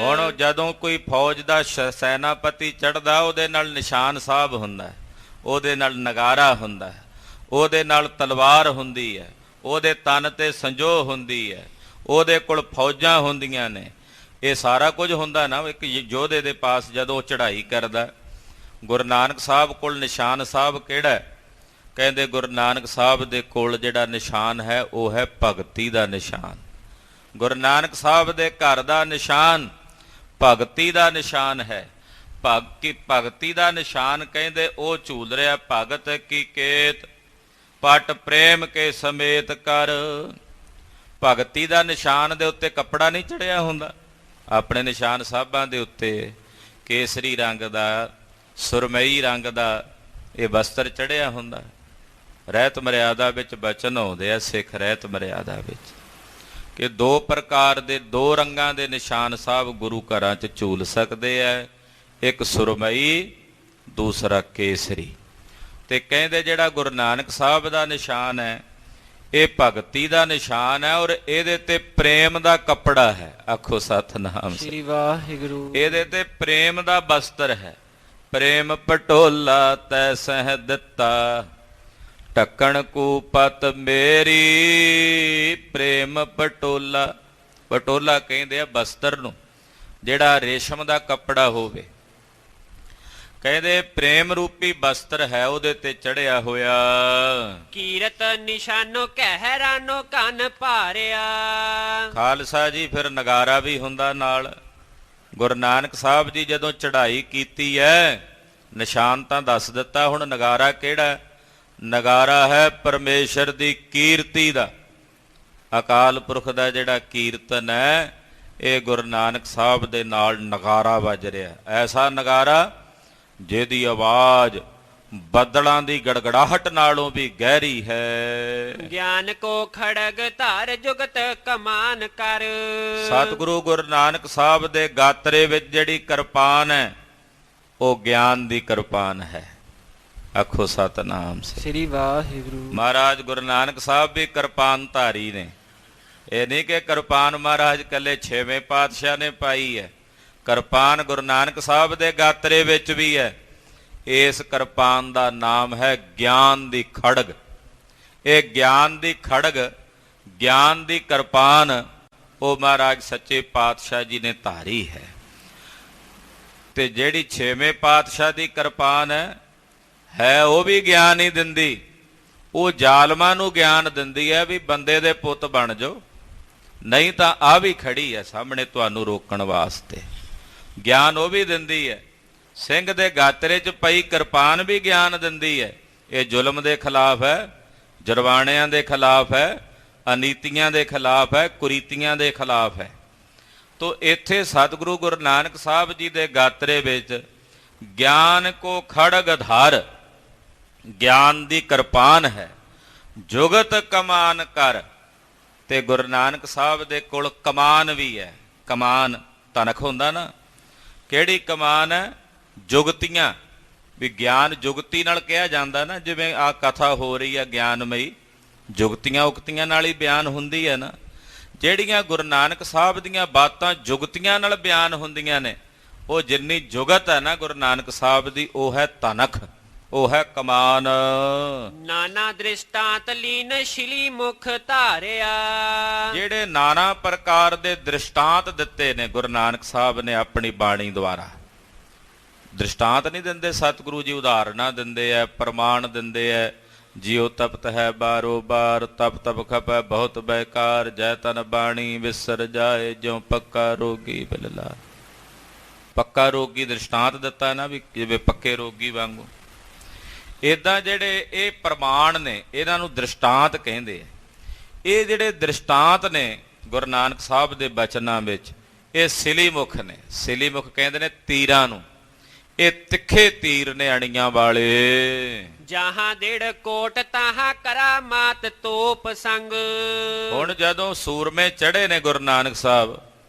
ਹੁਣ ਜਦੋਂ ਕੋਈ ਫੌਜ ਦਾ ਸੈਨਾਪਤੀ ਚੜ੍ਹਦਾ, ਉਹਦੇ ਨਾਲ ਨਿਸ਼ਾਨ ਸਾਹਿਬ ਹੁੰਦਾ, ਉਹਦੇ ਨਾਲ ਨਗਾਰਾ ਹੁੰਦਾ, ਉਹਦੇ ਨਾਲ ਤਲਵਾਰ ਹੁੰਦੀ ਹੈ, ਉਹਦੇ ਤਨ ਤੇ ਸੰਜੋਹ ਹੁੰਦੀ ਹੈ, ਉਹਦੇ ਕੋਲ ਫੌਜਾਂ ਹੁੰਦੀਆਂ ਨੇ। ਇਹ ਸਾਰਾ ਕੁਝ ਹੁੰਦਾ ਨਾ ਇੱਕ ਯੋਧੇ ਦੇ ਪਾਸ ਜਦੋਂ ਚੜ੍ਹਾਈ ਕਰਦਾ। ਗੁਰੂ ਨਾਨਕ ਸਾਹਿਬ ਕੋਲ ਨਿਸ਼ਾਨ ਸਾਹਿਬ ਕਿਹੜਾ? ਕਹਿੰਦੇ ਗੁਰੂ ਨਾਨਕ ਸਾਹਿਬ ਦੇ ਕੋਲ ਜਿਹੜਾ ਨਿਸ਼ਾਨ ਹੈ ਉਹ ਹੈ ਭਗਤੀ ਦਾ ਨਿਸ਼ਾਨ। ਗੁਰੂ ਨਾਨਕ ਸਾਹਿਬ ਦੇ ਘਰ ਦਾ ਨਿਸ਼ਾਨ ਭਗਤੀ ਦਾ ਨਿਸ਼ਾਨ ਹੈ। ਭਗਤੀ ਦਾ ਨਿਸ਼ਾਨ ਕਹਿੰਦੇ ਉਹ ਝੂਲ ਰਿਹਾ, ਭਗਤ ਕੀ ਕੇਤ ਪਟ ਪ੍ਰੇਮ ਕੇ ਸਮੇਤ ਕਰ। ਭਗਤੀ ਦਾ ਨਿਸ਼ਾਨ ਦੇ ਉੱਤੇ ਕੱਪੜਾ ਨਹੀਂ ਚੜਿਆ ਹੁੰਦਾ। ਆਪਣੇ ਨਿਸ਼ਾਨ ਸਾਹਿਬਾਂ ਦੇ ਉੱਤੇ ਕੇਸਰੀ ਰੰਗ ਦਾ, ਸੁਰਮਈ ਰੰਗ ਦਾ ਇਹ ਵਸਤਰ ਚੜਿਆ ਹੁੰਦਾ। ਰਹਿਤ ਮਰਿਆਦਾ ਵਿੱਚ ਬਚਨ ਆਉਂਦੇ ਆ ਸਿੱਖ ਰਹਿਤ ਮਰਿਆਦਾ ਵਿੱਚ ਕਿ 2 ਪ੍ਰਕਾਰ ਦੇ 2 ਰੰਗਾਂ ਦੇ ਨਿਸ਼ਾਨ ਸਾਹਿਬ ਗੁਰੂ ਘਰਾਂ 'ਚ ਝੂਲ ਸਕਦੇ ਆ, ਇੱਕ ਸੁਰਮਈ, ਦੂਸਰਾ ਕੇਸਰੀ। ਤੇ ਕਹਿੰਦੇ ਜਿਹੜਾ ਗੁਰੂ ਨਾਨਕ ਸਾਹਿਬ ਦਾ ਨਿਸ਼ਾਨ ਹੈ ਇਹ ਭਗਤੀ ਦਾ ਨਿਸ਼ਾਨ ਹੈ ਔਰ ਇਹਦੇ ਤੇ ਪ੍ਰੇਮ ਦਾ ਕੱਪੜਾ ਹੈ। ਆਖੋ ਸਤਿਨਾਮ ਸ੍ਰੀ ਵਾਹਿਗੁਰੂ। ਇਹਦੇ ਤੇ ਪ੍ਰੇਮ ਦਾ ਬਸਤਰ ਹੈ। ਪ੍ਰੇਮ ਪਟੋਲਾ ਤੈ ਸਹਿ ਦਿੱਤਾ, ਢੱਕਣ ਕੂਪਤ ਮੇਰੀ। ਪ੍ਰੇਮ ਪਟੋਲਾ, ਪਟੋਲਾ ਕਹਿੰਦੇ ਆ ਬਸਤਰ ਨੂੰ ਜਿਹੜਾ ਰੇਸ਼ਮ ਦਾ ਕੱਪੜਾ ਹੋਵੇ। ਕਹਿੰਦੇ ਪ੍ਰੇਮ ਰੂਪੀ ਬਸਤਰ ਹੈ ਉਹਦੇ ਤੇ ਚੜਿਆ ਹੋਇਆ। ਕੀਰਤ ਨਿਸ਼ਾਨੋ ਕਹਿਰਾਨੋ ਕੰਨ ਭਾਰਿਆ। ਖਾਲਸਾ ਜੀ ਫਿਰ ਨਗਾਰਾ ਵੀ ਹੁੰਦਾ ਨਾਲ। ਗੁਰੂ ਨਾਨਕ ਸਾਹਿਬ ਜੀ ਜਦੋਂ ਚੜ੍ਹਾਈ ਕੀਤੀ ਹੈ, ਨਿਸ਼ਾਨ ਤਾਂ ਦੱਸ ਦਿੱਤਾ, ਹੁਣ ਨਗਾਰਾ ਕਿਹੜਾ? ਨਗਾਰਾ ਹੈ ਪਰਮੇਸ਼ਰ ਦੀ ਕੀਰਤੀ ਦਾ। ਅਕਾਲ ਪੁਰਖ ਦਾ ਜਿਹੜਾ ਕੀਰਤਨ ਹੈ, ਇਹ ਗੁਰੂ ਨਾਨਕ ਸਾਹਿਬ ਦੇ ਨਾਲ ਨਗਾਰਾ ਵੱਜ ਰਿਹਾ। ਐਸਾ ਨਗਾਰਾ ਜਿਹਦੀ ਆਵਾਜ਼ ਬੱਦਲਾਂ ਦੀ ਗੜਗੜਾਹਟ ਨਾਲੋਂ ਵੀ ਗਹਿਰੀ ਹੈ। ਗਿਆਨ ਕੋ ਖੜਗ ਧਾਰ ਜੁਗਤ ਕਮਾਨ ਕਰ। ਸਤਿਗੁਰੂ ਗੁਰੂ ਨਾਨਕ ਸਾਹਿਬ ਦੇ ਗਾਤਰੇ ਵਿੱਚ ਜਿਹੜੀ ਕਿਰਪਾਨ ਹੈ, ਉਹ ਗਿਆਨ ਦੀ ਕਿਰਪਾਨ ਹੈ। ਆਖੋ ਸਤਿਨਾਮ ਸ੍ਰੀ ਵਾਹਿਗੁਰੂ। ਮਹਾਰਾਜ ਗੁਰੂ ਨਾਨਕ ਸਾਹਿਬ ਵੀ ਕਿਰਪਾਨ ਧਾਰੀ ਨੇ। ਇਹ ਨਹੀਂ ਕਿ ਕਿਰਪਾਨ ਮਹਾਰਾਜ ਇਕੱਲੇ 6ਵੇਂ ਪਾਤਸ਼ਾਹ ਨੇ ਪਾਈ ਹੈ। ਕਿਰਪਾਨ ਗੁਰੂ ਨਾਨਕ ਸਾਹਿਬ ਦੇ ਗਾਤਰੇ ਵਿੱਚ ਵੀ ਹੈ। ਇਸ ਕਿਰਪਾਨ ਦਾ ਨਾਮ ਹੈ ਗਿਆਨ ਦੀ ਖੜਗ। ਇਹ ਗਿਆਨ ਦੀ ਖੜਗ, ਗਿਆਨ ਦੀ ਕਿਰਪਾਨ, ਉਹ ਮਹਾਰਾਜ ਸੱਚੇ ਪਾਤਸ਼ਾਹ ਜੀ ਨੇ ਧਾਰੀ ਹੈ। ਤੇ ਜਿਹੜੀ 6ਵੇਂ ਪਾਤਸ਼ਾਹ ਦੀ ਕਿਰਪਾਨ ਹੈ ਉਹ ਵੀ ਗਿਆਨ ਹੀ ਦਿੰਦੀ। ਉਹ ਜ਼ਾਲਮਾਂ ਨੂੰ ਗਿਆਨ ਦਿੰਦੀ ਹੈ ਵੀ ਬੰਦੇ ਦੇ ਪੁੱਤ ਬਣ ਜਾਓ, ਨਹੀਂ ਤਾਂ ਆ ਵੀ ਖੜੀ ਹੈ ਸਾਹਮਣੇ ਤੁਹਾਨੂੰ ਰੋਕਣ ਵਾਸਤੇ। ਗਿਆਨ ਉਹ ਵੀ ਦਿੰਦੀ ਹੈ। ਸਿੰਘ ਦੇ ਗਾਤਰੇ 'ਚ ਪਈ ਕਿਰਪਾਨ ਵੀ ਗਿਆਨ ਦਿੰਦੀ ਹੈ। ਇਹ ਜ਼ੁਲਮ ਦੇ ਖਿਲਾਫ ਹੈ, ਜਰਵਾਣਿਆਂ ਦੇ ਖਿਲਾਫ ਹੈ, ਅਨੀਤੀਆਂ ਦੇ ਖਿਲਾਫ ਹੈ, ਕੁਰੀਤੀਆਂ ਦੇ ਖਿਲਾਫ ਹੈ। ਤੋ ਇੱਥੇ ਸਤਿਗੁਰੂ ਗੁਰੂ ਨਾਨਕ ਸਾਹਿਬ ਜੀ ਦੇ ਗਾਤਰੇ ਵਿੱਚ ਗਿਆਨ ਕੋ ਖੜਗ ਧਾਰ, ਗਿਆਨ ਦੀ ਕਿਰਪਾਨ ਹੈ। ਜੁਗਤ ਕਮਾਨ ਕਰ, ਤੇ ਗੁਰੂ ਨਾਨਕ ਸਾਹਿਬ ਦੇ ਕੋਲ ਕਮਾਨ ਵੀ ਹੈ। ਕਮਾਨ ਤਨਖ ਹੁੰਦਾ ਨਾ, ਕਿਹੜੀ ਕਮਾਨ ਹੈ? ਜੁਗਤੀਆਂ। ਵੀ ਗਿਆਨ ਜੁਗਤੀ ਨਾਲ ਕਿਹਾ ਜਾਂਦਾ ਨਾ, ਜਿਵੇਂ ਆ ਕਥਾ ਹੋ ਰਹੀ ਹੈ ਗਿਆਨਮਈ, ਜੁਗਤੀਆਂ ਉਕਤੀਆਂ ਨਾਲ ਹੀ ਬਿਆਨ ਹੁੰਦੀ ਹੈ ਨਾ। ਜਿਹੜੀਆਂ ਗੁਰੂ ਨਾਨਕ ਸਾਹਿਬ ਦੀਆਂ ਬਾਤਾਂ ਜੁਗਤੀਆਂ ਨਾਲ ਬਿਆਨ ਹੁੰਦੀਆਂ ਨੇ, ਉਹ ਜਿੰਨੀ ਜੁਗਤ ਹੈ ਨਾ ਗੁਰੂ ਨਾਨਕ ਸਾਹਿਬ ਦੀ, ਉਹ ਹੈ ਤਨਖ, ਉਹ ਹੈ ਕਮਾਨ। ਨਾਨਾ ਦ੍ਰਿਸ਼ਟਾਂਤ ਲੀਨ ਸ਼ਿਲੀ ਮੁਖ ਧਾਰਿਆ। ਜਿਹੜੇ ਨਾਨਾ ਪ੍ਰਕਾਰ ਦੇ ਦ੍ਰਿਸ਼ਟਾਂਤ ਦਿੱਤੇ ਨੇ ਗੁਰੂ ਨਾਨਕ ਸਾਹਿਬ ਨੇ ਆਪਣੀ ਬਾਣੀ ਦੁਆਰਾ। ਦ੍ਰਿਸ਼ਟਾਂਤ ਨਹੀਂ ਦਿੰਦੇ ਸਤਿਗੁਰੂ ਜੀ, ਉਦਾਹਰਨਾਂ ਦਿੰਦੇ ਹੈ, ਪ੍ਰਮਾਣ ਦਿੰਦੇ ਹੈ। ਜਿਉ ਤਪਤ ਹੈ ਬਾਰੋ ਬਾਰ, ਤਪ ਤਪ ਖਪੈ ਬਹੁਤ ਬੈਕਾਰ। ਜੈ ਤਨ ਬਾਣੀ ਵਿਸਰ ਜਾਏ, ਜਿਉ ਪੱਕਾ ਰੋਗੀ ਬਿਲਲਾ। ਪੱਕਾ ਰੋਗੀ ਦ੍ਰਿਸ਼ਟਾਂਤ ਦਿੱਤਾ ਨਾ, ਵੀ ਜਿਵੇਂ ਪੱਕੇ ਰੋਗੀ ਵਾਂਗੂ। ਇੱਦਾਂ ਜਿਹੜੇ ਇਹ ਪ੍ਰਮਾਣ ਨੇ, ਇਹਨਾਂ ਨੂੰ ਦ੍ਰਿਸ਼ਟਾਂਤ ਕਹਿੰਦੇ ਆ। ਇਹ ਜਿਹੜੇ ਦ੍ਰਿਸ਼ਟਾਂਤ ਨੇ ਗੁਰੂ ਨਾਨਕ ਸਾਹਿਬ ਦੇ ਬਚਨਾਂ ਵਿੱਚ, ਇਹ ਸਿਲੀਮੁਖ ਨੇ। ਸਿਲੀਮੁਖ ਕਹਿੰਦੇ ਨੇ ਤੀਰਾਂ ਨੂੰ। ਇਹ ਤਿੱਖੇ ਤੀਰ ਨੇ ਅਣੀਆਂ ਵਾਲੇ। ਜਹਾਂ ਡੇਢ ਕੋਟ ਤਾਹਾਂ ਕਰਾਮਾਤ ਤੋਪ ਸੰਗ। ਹੁਣ ਜਦੋਂ ਸੂਰਮੇ ਚੜੇ ਨੇ ਗੁਰੂ ਨਾਨਕ ਸਾਹਿਬ,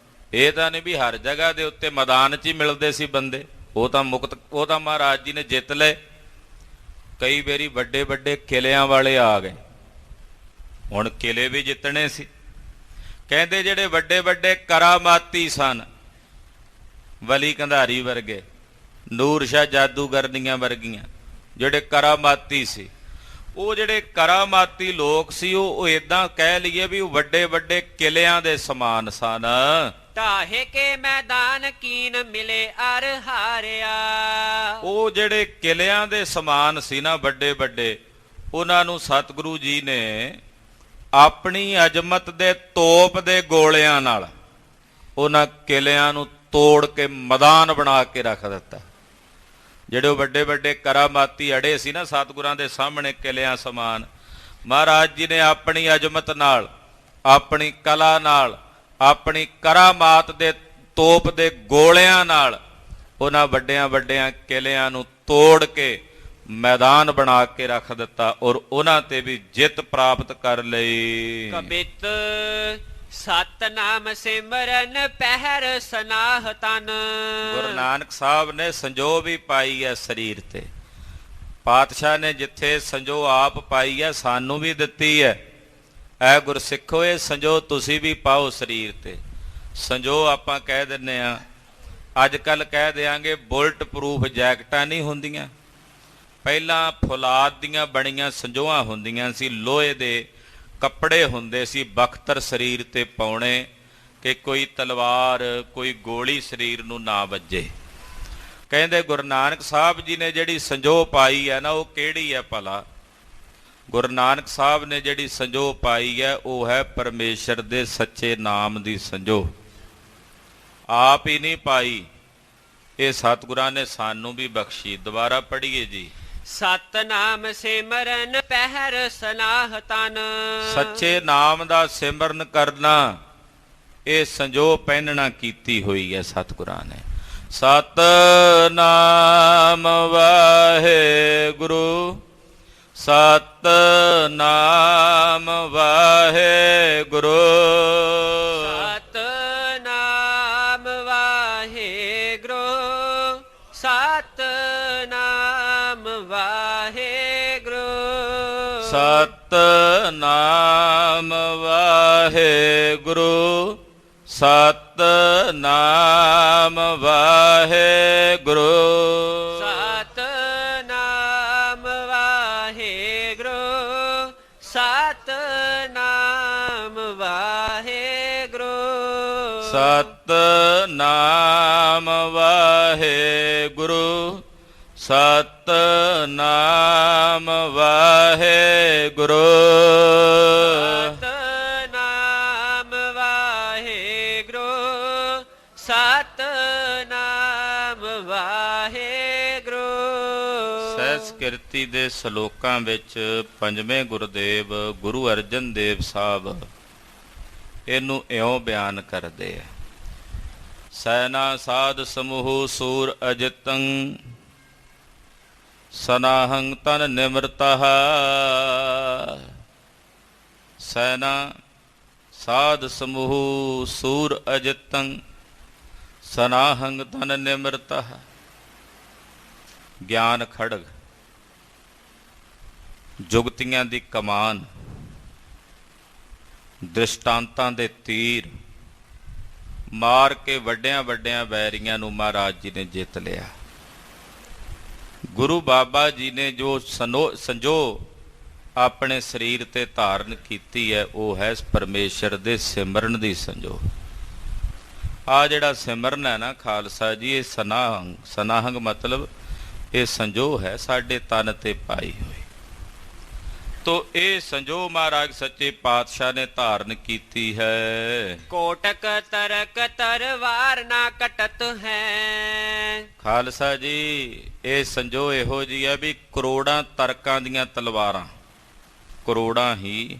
ਇਹ ਤਾਂ ਨਹੀਂ ਵੀ ਹਰ ਜਗ੍ਹਾ ਦੇ ਉੱਤੇ ਮੈਦਾਨ 'ਚ ਹੀ ਮਿਲਦੇ ਸੀ ਬੰਦੇ। ਉਹ ਤਾਂ ਮੁਕਤ, ਉਹ ਤਾਂ ਮਹਾਰਾਜ ਜੀ ਨੇ ਜਿੱਤ ਲਏ। ਕਈ ਵਾਰੀ ਵੱਡੇ ਵੱਡੇ ਕਿਲਿਆਂ ਵਾਲੇ ਆ ਗਏ। ਹੁਣ ਕਿਲੇ ਵੀ ਜਿੱਤਣੇ ਸੀ। ਕਹਿੰਦੇ ਜਿਹੜੇ ਵੱਡੇ ਵੱਡੇ ਕਰਾਮਾਤੀ ਸਨ, ਵਲੀ ਕੰਧਾਰੀ ਵਰਗੇ, ਨੂਰ ਸ਼ਾਹ ਜਾਦੂਗਰਨੀਆਂ ਵਰਗੀਆਂ, ਜਿਹੜੇ ਕਰਾਮਾਤੀ ਸੀ, ਉਹ ਜਿਹੜੇ ਕਰਾਮਾਤੀ ਲੋਕ ਸੀ, ਉਹ ਇਦਾਂ ਕਹਿ ਲਈਏ ਵੀ ਉਹ ਵੱਡੇ ਵੱਡੇ ਕਿਲਿਆਂ ਦੇ ਸਮਾਨ ਸਨ। ਢਾਹੇ ਕੇ ਮੈਦਾਨ ਕੀਨ ਮਿਲੇ ਅਰ ਹਾਰਿਆ। ਉਹ ਜਿਹੜੇ ਕਿਲਿਆਂ ਦੇ ਸਮਾਨ ਸੀ ਨਾ ਵੱਡੇ ਵੱਡੇ, ਉਹਨਾਂ ਨੂੰ ਸਤਿਗੁਰੂ ਜੀ ਨੇ ਆਪਣੀ ਅਜ਼ਮਤ ਦੇ ਤੋਪ ਦੇ ਗੋਲਿਆਂ ਨਾਲ ਉਹਨਾਂ ਕਿਲਿਆਂ ਨੂੰ ਤੋੜ ਕੇ ਮੈਦਾਨ ਬਣਾ ਕੇ ਰੱਖ ਦਿੱਤਾ। ਜਿਹੜੇ ਵੱਡੇ ਵੱਡੇ ਕਰਾਮਾਤੀ ਅੜੇ ਸੀ ਨਾ ਸਤਿਗੁਰਾਂ ਦੇ ਸਾਹਮਣੇ ਕਿਲਿਆਂ ਸਮਾਨ, ਮਹਾਰਾਜ ਜੀ ਨੇ ਆਪਣੀ ਅਜ਼ਮਤ ਨਾਲ, ਆਪਣੀ ਕਲਾ ਨਾਲ, ਆਪਣੀ ਕਰਾਮਾਤ ਦੇ ਤੋਪ ਦੇ ਗੋਲਿਆਂ ਨਾਲ ਉਹਨਾਂ ਵੱਡਿਆਂ ਵੱਡਿਆਂ ਕਿਲਿਆਂ ਨੂੰ ਤੋੜ ਕੇ ਮੈਦਾਨ ਬਣਾ ਕੇ ਰੱਖ ਦਿੱਤਾ ਔਰ ਉਹਨਾਂ ਤੇ ਵੀ ਜਿੱਤ ਪ੍ਰਾਪਤ ਕਰ ਲਈ। ਕਬਿਤ ਸਤਨਾਮ ਸਿਮਰਨ ਪਹਿਰ ਸਨਾਹ ਤਨ। ਗੁਰੂ ਨਾਨਕ ਸਾਹਿਬ ਨੇ ਸੰਜੋ ਵੀ ਪਾਈ ਹੈ ਸਰੀਰ ਤੇ। ਪਾਤਸ਼ਾਹ ਨੇ ਜਿੱਥੇ ਸੰਜੋ ਆਪ ਪਾਈ ਹੈ, ਸਾਨੂੰ ਵੀ ਦਿੱਤੀ ਹੈ। ਐ ਗੁਰਸਿੱਖੋ ਇਹ ਸੰਜੋ ਤੁਸੀਂ ਵੀ ਪਾਓ ਸਰੀਰ ਤੇ। ਸੰਜੋ ਆਪਾਂ ਕਹਿ ਦਿੰਦੇ ਆ, ਅੱਜ ਕੱਲ੍ਹ ਕਹਿ ਦਿਆਂਗੇ ਬੁਲਟ ਪ੍ਰੂਫ ਜੈਕਟਾਂ ਨਹੀਂ ਹੁੰਦੀਆਂ, ਪਹਿਲਾਂ ਫੁਲਾਦ ਦੀਆਂ ਬਣੀਆਂ ਸੰਜੋਆਂ ਹੁੰਦੀਆਂ ਸੀ, ਲੋਹੇ ਦੇ ਕੱਪੜੇ ਹੁੰਦੇ ਸੀ, ਬਖਤਰ ਸਰੀਰ ਤੇ ਪਾਉਣੇ ਕਿ ਕੋਈ ਤਲਵਾਰ ਕੋਈ ਗੋਲੀ ਸਰੀਰ ਨੂੰ ਨਾ ਵੱਜੇ। ਕਹਿੰਦੇ ਗੁਰੂ ਨਾਨਕ ਸਾਹਿਬ ਜੀ ਨੇ ਜਿਹੜੀ ਸੰਜੋ ਪਾਈ ਹੈ ਨਾ, ਉਹ ਕਿਹੜੀ ਹੈ ਭਲਾ? ਗੁਰੂ ਨਾਨਕ ਸਾਹਿਬ ਨੇ ਜਿਹੜੀ ਸੰਜੋ ਪਾਈ ਹੈ ਉਹ ਹੈ ਪਰਮੇਸ਼ਰ ਦੇ ਸੱਚੇ ਨਾਮ ਦੀ ਸੰਜੋ। ਆਪ ਹੀ ਨਹੀਂ ਪਾਈ, ਇਹ ਸਤਿਗੁਰਾਂ ਨੇ ਸਾਨੂੰ ਵੀ ਬਖਸ਼ੀ। ਦੁਬਾਰਾ ਪੜ੍ਹੀਏ ਜੀ। ਸਤਨਾਮ ਸਿਮਰਨ ਪਹਿਰ ਸਲਾਹ ਤਨ। ਸੱਚੇ ਨਾਮ ਦਾ ਸਿਮਰਨ ਕਰਨਾ, ਇਹ ਸੰਜੋ ਪਹਿਨਣਾ ਕੀਤੀ ਹੋਈ ਹੈ ਸਤਿਗੁਰਾਂ ਨੇ। ਸਤਨਾਮ ਵਾਹਿਗੁਰੂ, ਸਤਨਾਮ ਵਾਹਿਗੁਰੂ, ਸਤਨਾਮ ਵਾਹਿਗੁਰੂ, ਸਤਨਾਮ ਵਾਹਿਗੁਰੂ, ਸਤਨਾਮ ਵਾਹਿਗੁਰੂ, ਸਤਨਾਮ ਵਾਹਿਗੁਰੂ, ਸਤਨਾਮ ਵਾਹਿਗੁਰੂ, ਸਤਨਾਮ ਵਾਹਿਗੁਰੂ, ਸਤਨਾਮ ਵਾਹਿਗੁਰੂ, ਸਤਨਾਮ ਵਾਹਿਗੁਰੂ, ਸਤਨਾਮ ਵਾਹਿਗੁਰੂ, ਸਤਨਾਮ ਵਾਹਿਗੁਰੂ। ਸਹਿਸਕ੍ਰਿਤੀ ਦੇ ਸ਼ਲੋਕਾਂ ਵਿੱਚ ਪੰਜਵੇਂ ਗੁਰਦੇਵ ਗੁਰੂ ਅਰਜਨ ਦੇਵ ਸਾਹਿਬ ਇਹਨੂੰ ਇਉਂ ਬਿਆਨ ਕਰਦੇ ਆ। ਸੈਨਾ ਸਾਧ ਸਮੂਹ ਸੂਰ ਅਜਿਤੰ, ਸਨਾਹੰ ਤਨ ਨਿਮਰਤః। ਸੈਨਾ ਸਾਧ ਸਮੂਹ ਸੂਰ ਅਜਿਤੰ, ਸਨਾਹੰ ਤਨ ਨਿਮਰਤః। ਗਿਆਨ ਖੜਗ, ਜੁਗਤੀਆਂ ਦੀ ਕਮਾਨ, ਦ੍ਰਿਸ਼ਟਾਂਤਾਂ ਦੇ ਤੀਰ ਮਾਰ ਕੇ ਵੱਡਿਆਂ ਵੱਡਿਆਂ ਵੈਰੀਆਂ ਨੂੰ ਮਹਾਰਾਜ ਜੀ ਨੇ ਜਿੱਤ ਲਿਆ। ਗੁਰੂ ਬਾਬਾ ਜੀ ਨੇ ਜੋ ਸੰਜੋ ਆਪਣੇ ਸਰੀਰ ਤੇ ਧਾਰਨ ਕੀਤੀ ਹੈ ਉਹ ਹੈ ਪਰਮੇਸ਼ਰ ਦੇ ਸਿਮਰਨ ਦੀ ਸੰਜੋ। ਆ ਜਿਹੜਾ ਸਿਮਰਨ ਹੈ ਨਾ ਖਾਲਸਾ ਜੀ, ਇਹ ਸਨਾਹੰਗ, ਸਨਾਹੰਗ ਮਤਲਬ ਇਹ ਸੰਜੋ ਹੈ ਸਾਡੇ ਤਨ ਤੇ ਪਾਈ ਹੋਈ। ਤੋ ਇਹ ਸੰਜੋ ਮਹਾਰਾਜ ਸੱਚੇ ਪਾਤਸ਼ਾਹ ਨੇ ਧਾਰਨ ਕੀਤੀ ਹੈ। ਕੋਟਕ ਤਰਕ ਤਰਵਾਰ ਨਾ ਕਟਤ ਹੈ। ਖਾਲਸਾ ਜੀ ਇਹ ਸੰਜੋ ਇਹੋ ਜਿਹੀ ਹੈ ਵੀ ਕਰੋੜਾਂ ਤਰਕਾਂ ਦੀਆਂ ਤਲਵਾਰਾਂ, ਕਰੋੜਾਂ ਹੀ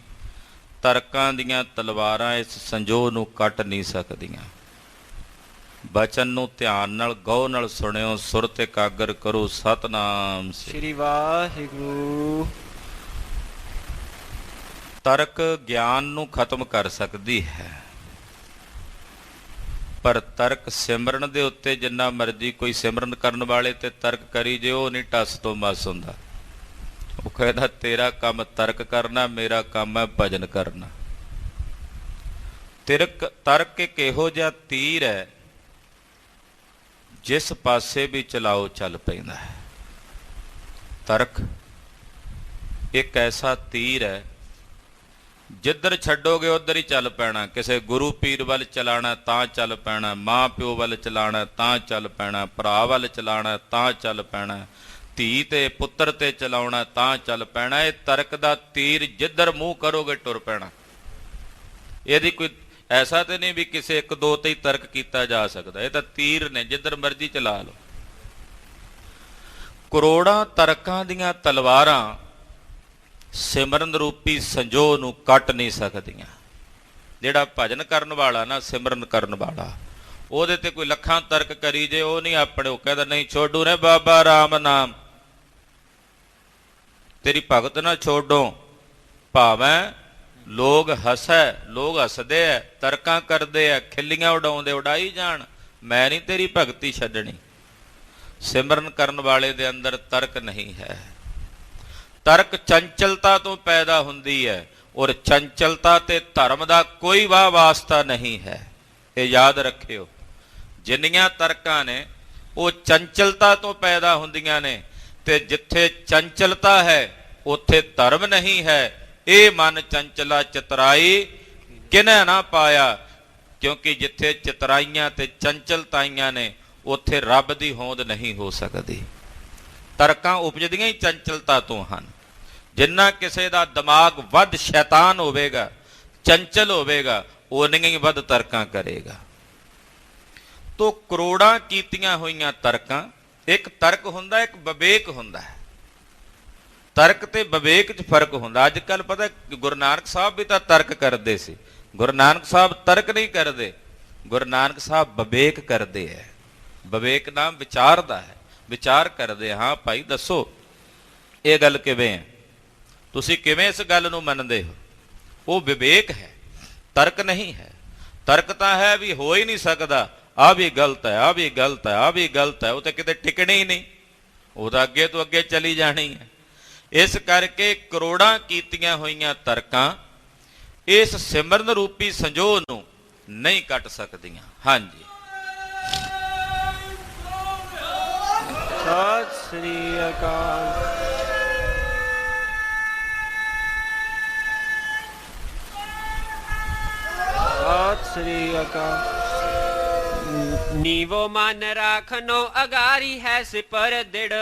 ਤਰਕਾਂ ਦੀਆਂ ਤਲਵਾਰਾਂ ਇਸ ਸੰਜੋ ਨੂੰ ਕੱਟ ਨਹੀਂ ਸਕਦੀਆਂ। ਬਚਨ ਨੂੰ ਧਿਆਨ ਨਾਲ ਗਹੁ ਨਾਲ ਸੁਣਿਓ, ਸੁਰ ਤੇ ਇਕਾਗਰ ਕਰੋ। ਸਤਨਾਮ ਸ੍ਰੀ ਵਾਹਿਗੁਰੂ। ਤਰਕ ਗਿਆਨ ਨੂੰ ਖਤਮ ਕਰ ਸਕਦੀ ਹੈ, ਪਰ ਤਰਕ ਸਿਮਰਨ ਦੇ ਉੱਤੇ ਜਿੰਨਾ ਮਰਜ਼ੀ ਕੋਈ ਸਿਮਰਨ ਕਰਨ ਵਾਲੇ ਤੇ ਤਰਕ ਕਰੀ ਜੇ, ਉਹ ਨਹੀਂ ਟਸ ਤੋਂ ਮਸ ਹੁੰਦਾ। ਉਹ ਕਹਿੰਦਾ ਤੇਰਾ ਕੰਮ ਤਰਕ ਕਰਨਾ, ਮੇਰਾ ਕੰਮ ਹੈ ਭਜਨ ਕਰਨਾ। ਤਰਕ ਇੱਕ ਇਹੋ ਜਿਹਾ ਤੀਰ ਹੈ ਜਿਸ ਪਾਸੇ ਵੀ ਚਲਾਓ ਚੱਲ ਪੈਂਦਾ ਹੈ। ਤਰਕ ਇੱਕ ਐਸਾ ਤੀਰ ਹੈ ਜਿੱਧਰ ਛੱਡੋਗੇ ਉੱਧਰ ਹੀ ਚੱਲ ਪੈਣਾ। ਕਿਸੇ ਗੁਰੂ ਪੀਰ ਵੱਲ ਚਲਾਣਾ ਤਾਂ ਚੱਲ ਪੈਣਾ, ਮਾਂ ਪਿਓ ਵੱਲ ਚਲਾਣਾ ਤਾਂ ਚੱਲ ਪੈਣਾ, ਭਰਾ ਵੱਲ ਚਲਾਣਾ ਤਾਂ ਚੱਲ ਪੈਣਾ, ਧੀ ਤੇ ਪੁੱਤਰ ਤੇ ਚਲਾਉਣਾ ਤਾਂ ਚੱਲ ਪੈਣਾ। ਇਹ ਤਰਕ ਦਾ ਤੀਰ ਜਿੱਧਰ ਮੂੰਹ ਕਰੋਗੇ ਟੁਰ ਪੈਣਾ। ਇਹਦੀ ਕੋਈ ਐਸਾ ਤੇ ਨਹੀਂ ਵੀ ਕਿਸੇ ਇੱਕ ਦੋ ਤੇ ਹੀ ਤਰਕ ਕੀਤਾ ਜਾ ਸਕਦਾ। ਇਹ ਤਾਂ ਤੀਰ ਨੇ, ਜਿੱਧਰ ਮਰਜ਼ੀ ਚਲਾ ਲਓ। ਕਰੋੜਾਂ ਤਰਕਾਂ ਦੀਆਂ ਤਲਵਾਰਾਂ ਸਿਮਰਨ ਰੂਪੀ ਸੰਜੋ ਨੂੰ ਕੱਟ ਨਹੀਂ ਸਕਦੀਆਂ। ਜਿਹੜਾ ਭਜਨ ਕਰਨ ਵਾਲਾ ਨਾ, ਸਿਮਰਨ ਕਰਨ ਵਾਲਾ, ਉਹਦੇ ਤੇ ਕੋਈ ਲੱਖਾਂ ਤਰਕ ਕਰੀ ਜੇ, ਉਹ ਨਹੀਂ ਆਪਣੇ। ਉਹ ਕਹਿੰਦਾ ਨਹੀਂ ਛੋਡੂ ਨੇ ਬਾਬਾ ਰਾਮ ਨਾਮ, ਤੇਰੀ ਭਗਤ ਨਾ ਛੋਡੋ। ਭਾਵੇਂ ਲੋਕ ਹੱਸੈ, ਲੋਕ ਹੱਸਦੇ ਐ, ਤਰਕਾਂ ਕਰਦੇ ਐ, ਖਿੱਲੀਆਂ ਉਡਾਉਂਦੇ, ਉਡਾਈ ਜਾਣ, ਮੈਂ ਨਹੀਂ ਤੇਰੀ ਭਗਤੀ ਛੱਡਣੀ। ਸਿਮਰਨ ਕਰਨ ਵਾਲੇ ਦੇ ਅੰਦਰ ਤਰਕ ਨਹੀਂ ਹੈ। ਤਰਕ ਚੰਚਲਤਾ ਤੋਂ ਪੈਦਾ ਹੁੰਦੀ ਹੈ। ਔਰ ਚੰਚਲਤਾ ਤੇ ਧਰਮ ਦਾ ਕੋਈ ਵਾਹ ਵਾਸਤਾ ਨਹੀਂ ਹੈ। ਇਹ ਯਾਦ ਰੱਖਿਓ, ਜਿੰਨੀਆਂ ਤਰਕਾਂ ਨੇ ਉਹ ਚੰਚਲਤਾ ਤੋਂ ਪੈਦਾ ਹੁੰਦੀਆਂ ਨੇ, ਤੇ ਜਿੱਥੇ ਚੰਚਲਤਾ ਹੈ ਉੱਥੇ ਧਰਮ ਨਹੀਂ ਹੈ। ਇਹ ਮਨ ਚੰਚਲਾ ਚਤਰਾਈ ਕਿਨੈ ਨਾ ਪਾਇਆ, ਕਿਉਂਕਿ ਜਿੱਥੇ ਚਤਰਾਈਆਂ ਤੇ ਚੰਚਲਤਾਈਆਂ ਨੇ ਉੱਥੇ ਰੱਬ ਦੀ ਹੋਂਦ ਨਹੀਂ ਹੋ ਸਕਦੀ। ਤਰਕਾਂ ਉਪਜਦੀਆਂ ਹੀ ਚੰਚਲਤਾ ਤੋਂ ਹਨ। ਜਿੰਨਾ ਕਿਸੇ ਦਾ ਦਿਮਾਗ ਵੱਧ ਸ਼ੈਤਾਨ ਹੋਵੇਗਾ, ਚੰਚਲ ਹੋਵੇਗਾ, ਉਨੀਆਂ ਹੀ ਵੱਧ ਤਰਕਾਂ ਕਰੇਗਾ। ਤੋ ਕਰੋੜਾਂ ਕੀਤੀਆਂ ਹੋਈਆਂ ਤਰਕਾਂ, ਇੱਕ ਤਰਕ ਹੁੰਦਾ, ਇੱਕ ਵਿਵੇਕ ਹੁੰਦਾ ਹੈ। ਤਰਕ ਤੇ ਵਿਵੇਕ 'ਚ ਫਰਕ ਹੁੰਦਾ। ਅੱਜ ਕੱਲ੍ਹ ਪਤਾ ਗੁਰੂ ਨਾਨਕ ਸਾਹਿਬ ਵੀ ਤਾਂ ਤਰਕ ਕਰਦੇ ਸੀ। ਗੁਰੂ ਨਾਨਕ ਸਾਹਿਬ ਤਰਕ ਨਹੀਂ ਕਰਦੇ, ਗੁਰੂ ਨਾਨਕ ਸਾਹਿਬ ਵਿਵੇਕ ਕਰਦੇ ਹੈ। ਵਿਵੇਕ ਨਾਮ ਵਿਚਾਰ ਦਾ ਹੈ, ਵਿਚਾਰ ਕਰਦੇ। ਹਾਂ ਭਾਈ ਦੱਸੋ ਇਹ ਗੱਲ ਕਿਵੇਂ ਹੈ, ਤੁਸੀਂ ਕਿਵੇਂ ਇਸ ਗੱਲ ਨੂੰ ਮੰਨਦੇ ਹੋ? ਉਹ ਵਿਵੇਕ ਹੈ, ਤਰਕ ਨਹੀਂ ਹੈ। ਤਰਕ ਤਾਂ ਹੈ ਵੀ ਹੋ ਹੀ ਨਹੀਂ ਸਕਦਾ, ਆਹ ਵੀ ਗਲਤ ਹੈ, ਆਹ ਵੀ ਗਲਤ ਹੈ, ਆਹ ਵੀ ਗਲਤ ਹੈ। ਉਹ ਤਾਂ ਕਿਤੇ ਟਿਕਣੀ ਹੀ ਨਹੀਂ, ਉਹਦਾ ਅੱਗੇ ਤੋਂ ਅੱਗੇ ਚਲੀ ਜਾਣੀ ਹੈ। ਇਸ ਕਰਕੇ ਕਰੋੜਾਂ ਕੀਤੀਆਂ ਹੋਈਆਂ ਤਰਕਾਂ ਇਸ ਸਿਮਰਨ ਰੂਪੀ ਸੰਜੋਗ ਨੂੰ ਨਹੀਂ ਕੱਟ ਸਕਦੀਆਂ। ਹਾਂਜੀ, ਸਤਿ ਸ੍ਰੀ ਅਕਾਲ। ਸਤਿ ਸ੍ਰੀ ਅਕਾਲ। ਨੀਵੋ ਮਨ ਰਾਖਨੋ ਅਗਾਰੀ ਹੈ ਸਿਪਰ ਦਿੜ।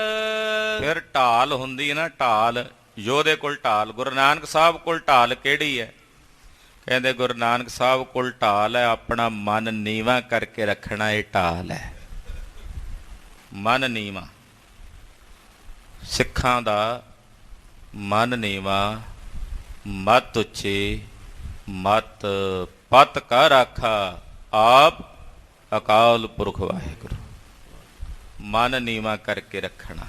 ਫਿਰ ਢਾਲ ਹੁੰਦੀ ਹੈ ਨਾ, ਢਾਲ। ਯੋਧੇ ਕੋਲ ਢਾਲ, ਗੁਰੂ ਨਾਨਕ ਸਾਹਿਬ ਕੋਲ ਢਾਲ ਕਿਹੜੀ ਹੈ? ਕਹਿੰਦੇ ਗੁਰੂ ਨਾਨਕ ਸਾਹਿਬ ਕੋਲ ਢਾਲ ਹੈ ਆਪਣਾ ਮਨ ਨੀਵਾਂ ਕਰਕੇ ਰੱਖਣਾ। ਇਹ ਢਾਲ ਹੈ, ਮਨ ਨੀਵਾਂ। ਸਿੱਖਾਂ ਦਾ ਮਨ ਨੀਵਾਂ, ਮਤ ਉੱਚੀ, ਮਤ ਪਤ ਕਾ ਰਾਖਾ ਆਪ ਅਕਾਲ ਪੁਰਖ ਵਾਹਿਗੁਰੂ। ਮਨ ਨੀਵਾਂ ਕਰਕੇ ਰੱਖਣਾ।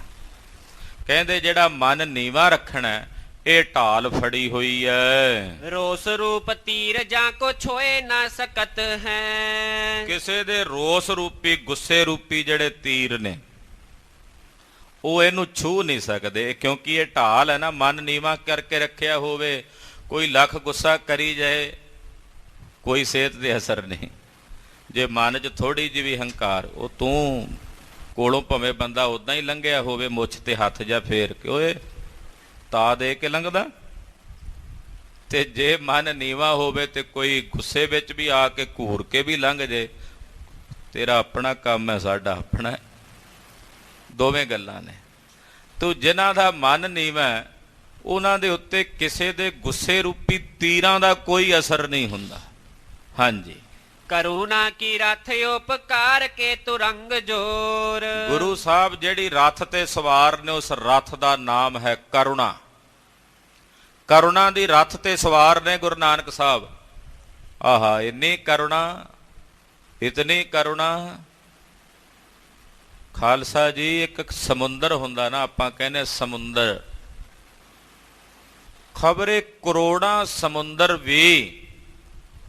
ਕਹਿੰਦੇ ਜਿਹੜਾ ਮਨ ਨੀਵਾਂ ਰੱਖਣਾ, ਇਹ ਢਾਲ ਫੜੀ ਹੋਈ ਹੈ। ਰੋਸ ਰੂਪ ਤੀਰ ਜਾਂ ਕੋ ਛੋਏ ਨਾ ਸਕਤ ਹੈ। ਕਿਸੇ ਦੇ ਰੋਸ ਰੂਪੀ, ਗੁੱਸੇ ਰੂਪੀ ਜਿਹੜੇ ਤੀਰ ਨੇ, ਉਹ ਇਹਨੂੰ ਛੂ ਨਹੀਂ ਸਕਦੇ, ਕਿਉਂਕਿ ਇਹ ਢਾਲ ਹੈ ਨਾ। ਮਨ ਨੀਵਾਂ ਕਰਕੇ ਰੱਖਿਆ ਹੋਵੇ, ਕੋਈ ਲੱਖ ਗੁੱਸਾ ਕਰੀ ਜਾਏ, ਕੋਈ ਸਿਹਤ ਦੇ ਅਸਰ ਨਹੀਂ। ਜੇ ਮਨ 'ਚ ਥੋੜੀ ਜਿਹੀ ਵੀ ਹੰਕਾਰ, ਉਹ ਤੂੰ ਕੋਲੋਂ ਭਾਵੇਂ ਬੰਦਾ ਉਦਾਂ ਹੀ ਲੰਘਿਆ ਹੋਵੇ, ਮੁੱਛ ਤੇ ਹੱਥ ਜਾ ਫੇਰ ਕੇ ਓਏ ਤਾ ਦੇ ਕੇ ਲੰਘਦਾ। ਤੇ ਜੇ ਮਨ ਨੀਵਾਂ ਹੋਵੇ ਤੇ ਕੋਈ ਗੁੱਸੇ ਵਿੱਚ ਵੀ ਆ ਕੇ ਘੂਰ ਕੇ ਵੀ ਲੰਘ ਜੇ, ਤੇਰਾ ਆਪਣਾ ਕੰਮ ਹੈ, ਸਾਡਾ ਆਪਣਾ। ਦੋਵੇਂ ਗੱਲਾਂ ਨੇ। ਤੂੰ ਜਿਨ੍ਹਾਂ ਦਾ ਮਨ ਨੀਵਾਂ, ਉਹਨਾਂ ਦੇ ਉੱਤੇ ਕਿਸੇ ਦੇ ਗੁੱਸੇ ਰੂਪੀ ਤੀਰਾਂ ਦਾ ਕੋਈ ਅਸਰ ਨਹੀਂ ਹੁੰਦਾ। ਹਾਂਜੀ, ਕਰੁਣਾ ਕੀ ਰਥ ਉਪਕਾਰ ਕੇ ਤੁਰੰਗ ਜੋਰ। ਗੁਰੂ ਸਾਹਿਬ ਜਿਹੜੀ ਰਥ ਤੇ ਸਵਾਰ ਨੇ, ਉਸ ਰਥ ਦਾ ਨਾਮ ਹੈ ਕਰੁਣਾ। ਕਰੁਣਾ ਦੀ ਰਥ ਤੇ ਸਵਾਰ ਨੇ ਗੁਰੂ ਨਾਨਕ ਸਾਹਿਬ। ਆਹਾ, ਇੰਨੀ ਕਰੁਣਾ, ਇਤਨੀ ਕਰੁਣਾ। ਖਾਲਸਾ ਜੀ, ਇੱਕ ਸਮੁੰਦਰ ਹੁੰਦਾ ਨਾ, ਆਪਾਂ ਕਹਿੰਦੇ ਸਮੁੰਦਰ, ਖਬਰੇ ਕਰੋੜਾਂ ਸਮੁੰਦਰ ਵੀ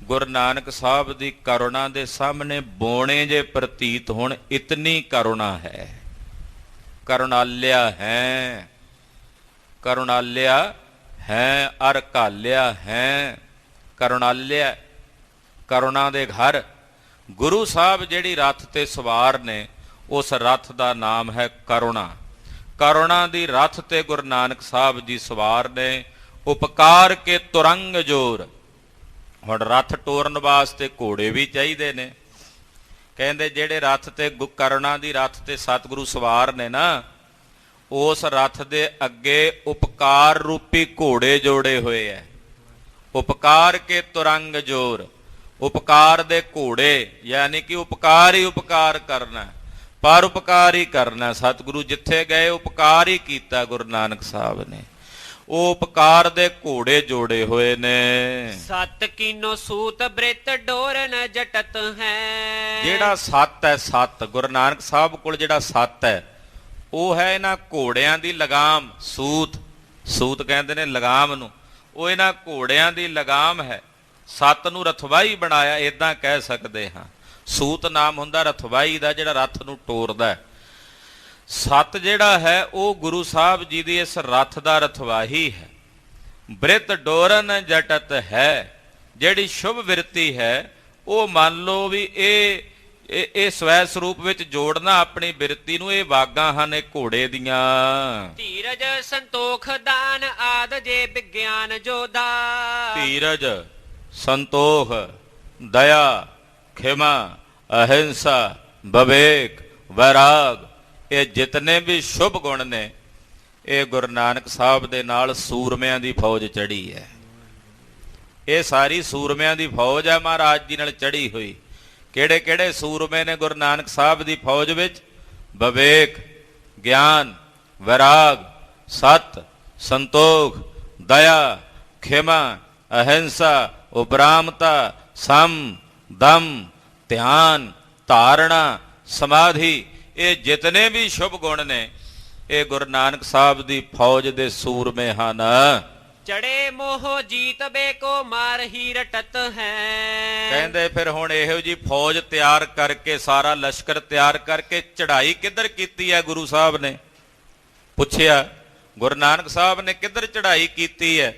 ਗੁਰੂ ਨਾਨਕ ਸਾਹਿਬ ਦੀ ਕਰੁਣਾ ਦੇ ਸਾਹਮਣੇ ਬੋਣੇ ਜੇ ਪ੍ਰਤੀਤ ਹੋਣ। ਇਤਨੀ ਕਰੁਣਾ ਹੈ। ਕਰੁਣਾਲਿਆ ਹੈ, ਕਰੁਣਾਲਿਆ ਹੈ, ਅਰ ਘਾਲਿਆ ਹੈ। ਕਰੁਣਾਲਿਆ, ਕਰੁਣਾ ਦੇ ਘਰ। ਗੁਰੂ ਸਾਹਿਬ ਜਿਹੜੀ ਰਥ ਤੇ ਸਵਾਰ ਨੇ, ਉਸ ਰਥ ਦਾ ਨਾਮ ਹੈ ਕਰੁਣਾ। ਕਰੁਣਾ ਦੀ ਰਥ ਤੇ ਗੁਰੂ ਨਾਨਕ ਸਾਹਿਬ ਜੀ ਸਵਾਰ ਨੇ। ਉਪਕਾਰ ਕੇ ਤੁਰੰਗ ਜੋਰ। ਹੁਣ ਰੱਥ ਟੋਰਨ ਵਾਸਤੇ ਘੋੜੇ ਵੀ ਚਾਹੀਦੇ ਨੇ। ਕਹਿੰਦੇ ਜਿਹੜੇ ਰੱਥ ਤੇ ਕਰੁਣਾ ਦੀ ਰੱਥ ਤੇ ਸਤਿਗੁਰੂ ਸਵਾਰ ਨੇ ਨਾ, ਉਸ ਰੱਥ ਦੇ ਅੱਗੇ ਉਪਕਾਰ ਰੂਪੀ ਘੋੜੇ ਜੋੜੇ ਹੋਏ ਐ। ਉਪਕਾਰ ਕੇ ਤੁਰੰਗ ਜੋਰ। ਉਪਕਾਰ ਦੇ ਘੋੜੇ, ਯਾਨੀ ਕਿ ਉਪਕਾਰ ਹੀ ਉਪਕਾਰ ਕਰਨਾ, ਪਰ ਉਪਕਾਰ ਹੀ ਕਰਨਾ। ਸਤਿਗੁਰੂ ਜਿੱਥੇ ਗਏ ਉਪਕਾਰ ਹੀ ਕੀਤਾ ਗੁਰੂ ਨਾਨਕ ਸਾਹਿਬ ਨੇ। ਉਹ ਉਪਕਾਰ ਦੇ ਘੋੜੇ ਜੋੜੇ ਹੋਏ ਨੇ। ਸਤ ਕੀਨੋ ਸੂਤ ਬ੍ਰਿਤ ਡੋਰਨ ਜਟਤ ਹੈ। ਜਿਹੜਾ ਸੱਤ ਹੈ, ਸੱਤ ਗੁਰੂ ਨਾਨਕ ਸਾਹਿਬ ਕੋਲ ਜਿਹੜਾ ਸੱਤ ਹੈ, ਉਹ ਹੈ ਇਹਨਾਂ ਘੋੜਿਆਂ ਦੀ ਲਗਾਮ। ਸੂਤ, ਸੂਤ ਕਹਿੰਦੇ ਨੇ ਲਗਾਮ ਨੂੰ। ਉਹ ਇਹਨਾਂ ਘੋੜਿਆਂ ਦੀ ਲਗਾਮ ਹੈ। ਸੱਤ ਨੂੰ ਰਥਵਾਈ ਬਣਾਇਆ, ਇਦਾਂ ਕਹਿ ਸਕਦੇ ਹਾਂ। ਸੂਤ ਨਾਮ ਹੁੰਦਾ ਰਥਵਾਈ ਦਾ, ਜਿਹੜਾ ਰੱਥ ਨੂੰ ਟੋਰਦਾ ਹੈ। ਸੱਤ ਜਿਹੜਾ ਹੈ ਉਹ ਗੁਰੂ ਸਾਹਿਬ ਜੀ ਦੀ ਇਸ ਰੱਥ ਦਾ ਰਥਵਾਹੀ ਹੈ। ਬ੍ਰਿਤ ਡੋਰਨ ਜਟਤ ਹੈ। ਜਿਹੜੀ ਸ਼ੁਭ ਵਿਰਤੀ ਹੈ ਉਹ ਮੰਨ ਲਓ ਵੀ ਇਹ ਸਵੈ ਸਰੂਪ ਵਿੱਚ ਜੋੜਨਾ ਆਪਣੀ ਬਿਰਤੀ ਨੂੰ। ਇਹ ਵਾਗਾਂ ਹਨ ਇਹ ਘੋੜੇ ਦੀਆਂ। ਧੀਰਜ ਸੰਤੋਖ ਦਾਨ ਆਦ ਜੇ ਵਿਗਿਆਨ ਜੋਧਾ। ਧੀਰਜ, ਸੰਤੋਖ, ਦਇਆ, ਖਿਮਾ, ਅਹਿੰਸਾ, ਵਿਵੇਕ, ਵੈਰਾਗ, ਇਹ ਜਿਤਨੇ ਵੀ ਸ਼ੁਭ ਗੁਣ ਨੇ ਇਹ ਗੁਰੂ ਨਾਨਕ ਸਾਹਿਬ ਦੇ ਨਾਲ ਸੂਰਮਿਆਂ ਦੀ ਫੌਜ ਚੜੀ ਹੈ। ਇਹ ਸਾਰੀ ਸੂਰਮਿਆਂ ਦੀ ਫੌਜ ਹੈ ਮਹਾਰਾਜ ਜੀ ਨਾਲ ਚੜੀ ਹੋਈ। ਕਿਹੜੇ ਕਿਹੜੇ ਸੂਰਮੇ ਨੇ ਗੁਰੂ ਨਾਨਕ ਸਾਹਿਬ ਦੀ ਫੌਜ ਵਿੱਚ? ਵਿਵੇਕ, ਗਿਆਨ, ਵੈਰਾਗ, ਸਤ, ਸੰਤੋਖ, ਦਇਆ, ਖਿਮਾ, ਅਹਿੰਸਾ, ਉਪਰਾਮਤਾ, ਸਮ, ਦਮ, ਧਿਆਨ, ਧਾਰਣਾ, ਸਮਾਧੀ, ਇਹ ਜਿਤਨੇ ਵੀ ਸ਼ੁਭ ਗੁਣ ਨੇ ਇਹ ਗੁਰੂ ਨਾਨਕ ਸਾਹਿਬ ਦੀ ਫੌਜ ਦੇ ਸੂਰਮੇ ਹਨ। ਚੜੇ ਮੋਹ ਜੀਤ ਬੇ ਕੋ ਮਾਰ ਹੀ ਰਟਤ ਹੈ। ਕਹਿੰਦੇ ਫਿਰ ਹੁਣ ਇਹੋ ਜੀ ਫੌਜ ਤਿਆਰ ਕਰਕੇ, ਸਾਰਾ ਲਸ਼ਕਰ ਤਿਆਰ ਕਰਕੇ ਚੜ੍ਹਾਈ ਕਿੱਧਰ ਕੀਤੀ ਹੈ ਗੁਰੂ ਸਾਹਿਬ ਨੇ? ਪੁੱਛਿਆ ਗੁਰੂ ਨਾਨਕ ਸਾਹਿਬ ਨੇ ਕਿੱਧਰ ਚੜ੍ਹਾਈ ਕੀਤੀ ਹੈ?